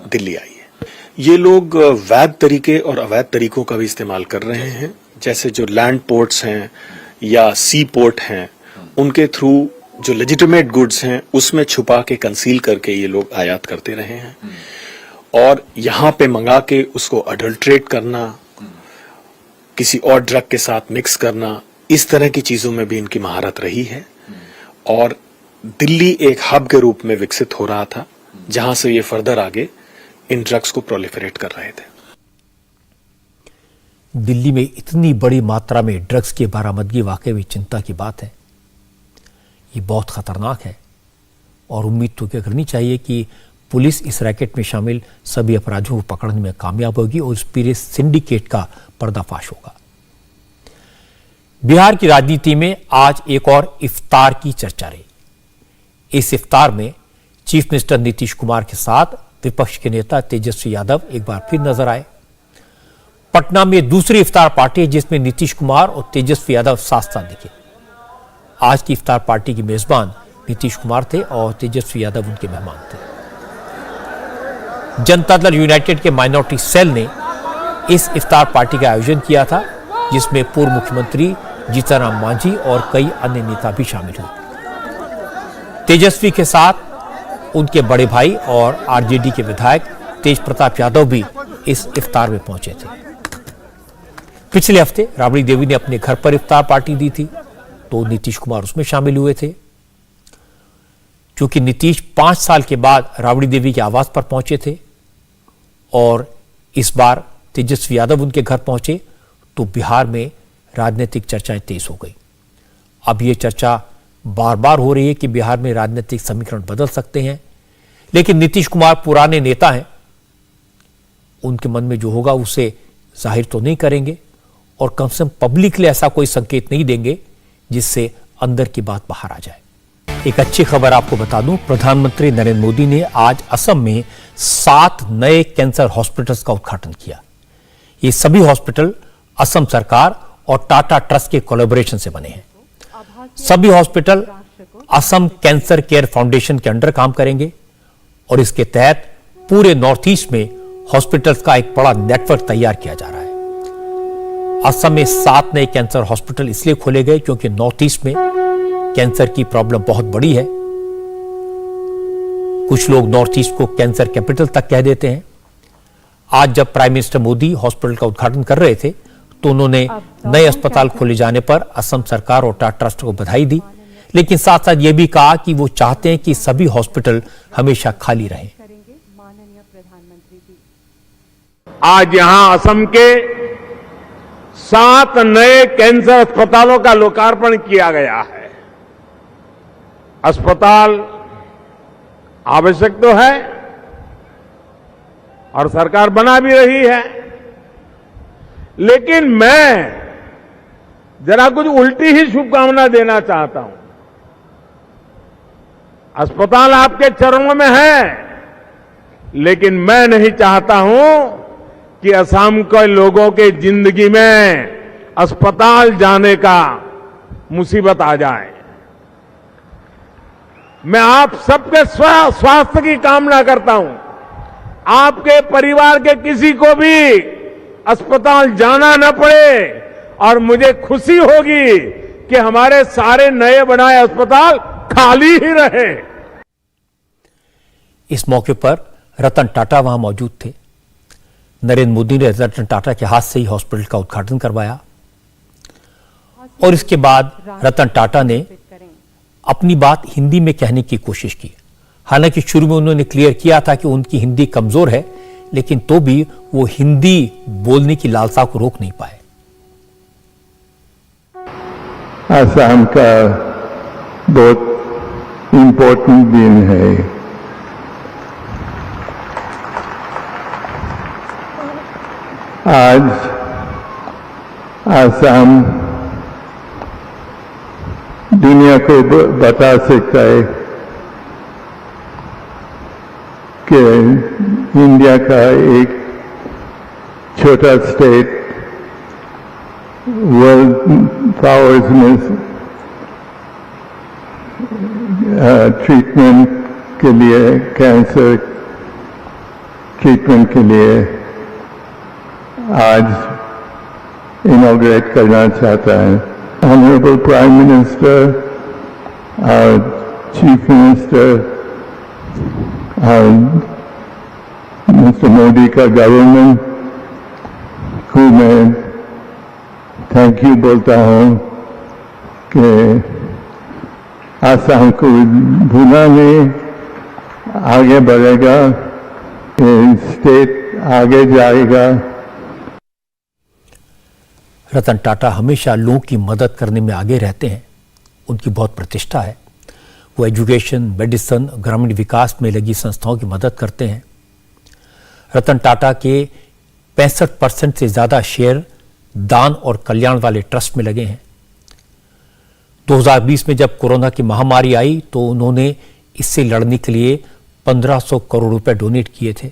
दिल्ली आई है। ये लोग वैध तरीके और अवैध तरीकों का भी इस्तेमाल कर रहे हैं, जैसे जो लैंड पोर्ट्स हैं या सी पोर्ट हैं, उनके थ्रू जो लेजिटिमेट गुड्स हैं उसमें छुपा के कंसील करके ये लोग आयात करते रहे हैं और यहां पे मंगा के उसको अडल्ट्रेट करना, किसी और ड्रग के साथ मिक्स करना, इस तरह की चीजों में भी इनकी महारत रही है। और दिल्ली एक हब के रूप में विकसित हो रहा था, जहां से ये फर्दर आगे इन ड्रग्स को प्रोलिफरेट कर रहे थे। दिल्ली में इतनी बड़ी मात्रा में ड्रग्स की बरामदगी वाकई में चिंता की बात है। ये बहुत खतरनाक है और उम्मीद तो क्या करनी चाहिए कि पुलिस इस रैकेट में शामिल सभी अपराधियों को पकड़ने में कामयाब होगी और इस पूरे सिंडिकेट का पर्दाफाश होगा। बिहार की राजनीति में आज एक और इफ्तार की चर्चा रही। इस इफ्तार में चीफ मिनिस्टर नीतीश कुमार के साथ विपक्ष के नेता तेजस्वी यादव एक बार फिर नजर आए। पटना में दूसरी इफ्तार पार्टी है जिसमें नीतीश कुमार और तेजस्वी यादव साथ साथ दिखे। आज की इफ्तार पार्टी के मेजबान नीतीश कुमार थे और तेजस्वी यादव उनके मेहमान थे। जनता दल यूनाइटेड के माइनॉरिटी सेल ने इस इफ्तार पार्टी का आयोजन किया था, जिसमें पूर्व मुख्यमंत्री जीतनराम मांझी और कई अन्य नेता भी शामिल हुए। तेजस्वी के साथ उनके बड़े भाई और आरजेडी के विधायक तेज प्रताप यादव भी इस इफ्तार में पहुंचे थे। पिछले हफ्ते राबड़ी देवी ने अपने घर पर इफ्तार पार्टी दी थी, तो नीतीश कुमार उसमें शामिल हुए थे। क्योंकि नीतीश 5 साल के बाद राबड़ी देवी के आवास पर पहुंचे थे और इस बार तेजस्वी यादव उनके घर पहुंचे, तो बिहार में राजनीतिक चर्चाएं तेज हो गई। अब यह चर्चा बार बार हो रही है कि बिहार में राजनीतिक समीकरण बदल सकते हैं, लेकिन नीतीश कुमार पुराने नेता हैं, उनके मन में जो होगा उसे जाहिर तो नहीं करेंगे और कम से कम पब्लिकली ऐसा कोई संकेत नहीं देंगे जिससे अंदर की बात बाहर आ जाए। एक अच्छी खबर आपको बता दूं, प्रधानमंत्री नरेंद्र मोदी ने आज असम में 7 नए कैंसर हॉस्पिटल्स का उद्घाटन किया। ये सभी हॉस्पिटल असम सरकार और टाटा ट्रस्ट के कोलैबोरेशन से बने हैं। सभी hospital Assam cancer care foundation के अंडर काम करेंगे और इसके तहत पूरे नॉर्थ ईस्ट में हॉस्पिटल्स का एक बड़ा नेटवर्क तैयार किया जा रहा है। असम में 7 नए कैंसर हॉस्पिटल इसलिए खोले गए क्योंकि नॉर्थ ईस्ट में कैंसर की प्रॉब्लम बहुत बड़ी है। कुछ लोग नॉर्थ ईस्ट को कैंसर कैपिटल तक कह देते हैं। आज जब प्राइम मिनिस्टर मोदी हॉस्पिटल का उद्घाटन कर रहे थे, तो उन्होंने नए अस्पताल खोले जाने पर असम सरकार और टाटा ट्रस्ट को बधाई दी, लेकिन साथ साथ यह भी कहा कि वो चाहते हैं कि सभी हॉस्पिटल हमेशा खाली रहें। आज यहां असम के 7 नए कैंसर अस्पतालों का लोकार्पण किया गया है। अस्पताल आवश्यक तो है और सरकार बना भी रही है, लेकिन मैं जरा कुछ उल्टी ही शुभकामना देना चाहता हूं। अस्पताल आपके चरणों में है, लेकिन मैं नहीं चाहता हूं कि असम के लोगों के जिंदगी में अस्पताल जाने का मुसीबत आ जाए। मैं आप सबके स्वास्थ्य की कामना करता हूं। आपके परिवार के किसी को भी अस्पताल जाना न पड़े और मुझे खुशी होगी कि हमारे सारे नए बनाए अस्पताल खाली ही रहे। इस मौके पर रतन टाटा वहां मौजूद थे। नरेंद्र मोदी ने रतन टाटा के हाथ से ही हॉस्पिटल का उद्घाटन करवाया और इसके बाद रतन टाटा ने अपनी बात हिंदी में कहने की कोशिश की। हालांकि शुरू में उन्होंने क्लियर किया था कि उनकी हिंदी कमजोर है, लेकिन तो भी वो हिंदी बोलने की लालसा को रोक नहीं पाए। असम का बहुत इम्पोर्टेंट दिन है। आज असम दुनिया को बता सकता है कि इंडिया का एक छोटा स्टेट वर्ल्ड पावर्स में ट्रीटमेंट के लिए, कैंसर ट्रीटमेंट के लिए आज इनॉग्रेट करना चाहता है। Honourable prime minister, chief minister, mister Modi का गवर्नमेंट को मैं थैंक यू बोलता हूँ कि आसाम को भूलना नहीं, आगे बढ़ेगा, स्टेट आगे जाएगा। रतन टाटा हमेशा लोगों की मदद करने में आगे रहते हैं। उनकी बहुत प्रतिष्ठा है। वो एजुकेशन, मेडिसिन, ग्रामीण विकास में लगी संस्थाओं की मदद करते हैं। रतन टाटा के 65% से ज्यादा शेयर दान और कल्याण वाले ट्रस्ट में लगे हैं। 2020 में जब कोरोना की महामारी आई तो उन्होंने इससे लड़ने के लिए 1500 करोड़ रुपए डोनेट किए थे।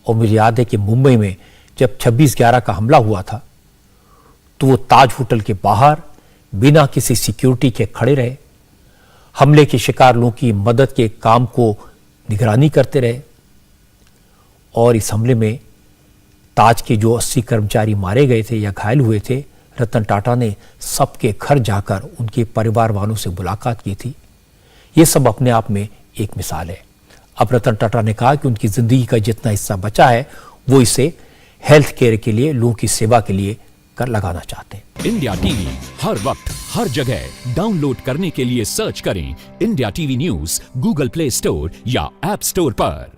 और मुझे याद है कि मुंबई में जब 26/11 का हमला हुआ था तो वो ताज होटल के बाहर बिना किसी सिक्योरिटी के खड़े रहे, हमले के शिकार लोगों की मदद के काम को निगरानी करते रहे। और इस हमले में ताज के जो 80 कर्मचारी मारे गए थे या घायल हुए थे, रतन टाटा ने सबके घर जाकर उनके परिवार वालों से मुलाकात की थी। ये सब अपने आप में एक मिसाल है। अब रतन टाटा ने कहा कि उनकी जिंदगी का जितना हिस्सा बचा है वो इसे हेल्थ केयर के लिए, लोगों की सेवा के लिए कर लगाना चाहते हैं। इंडिया टीवी हर वक्त हर जगह डाउनलोड करने के लिए सर्च करें India TV news Google play store या ऐप स्टोर पर।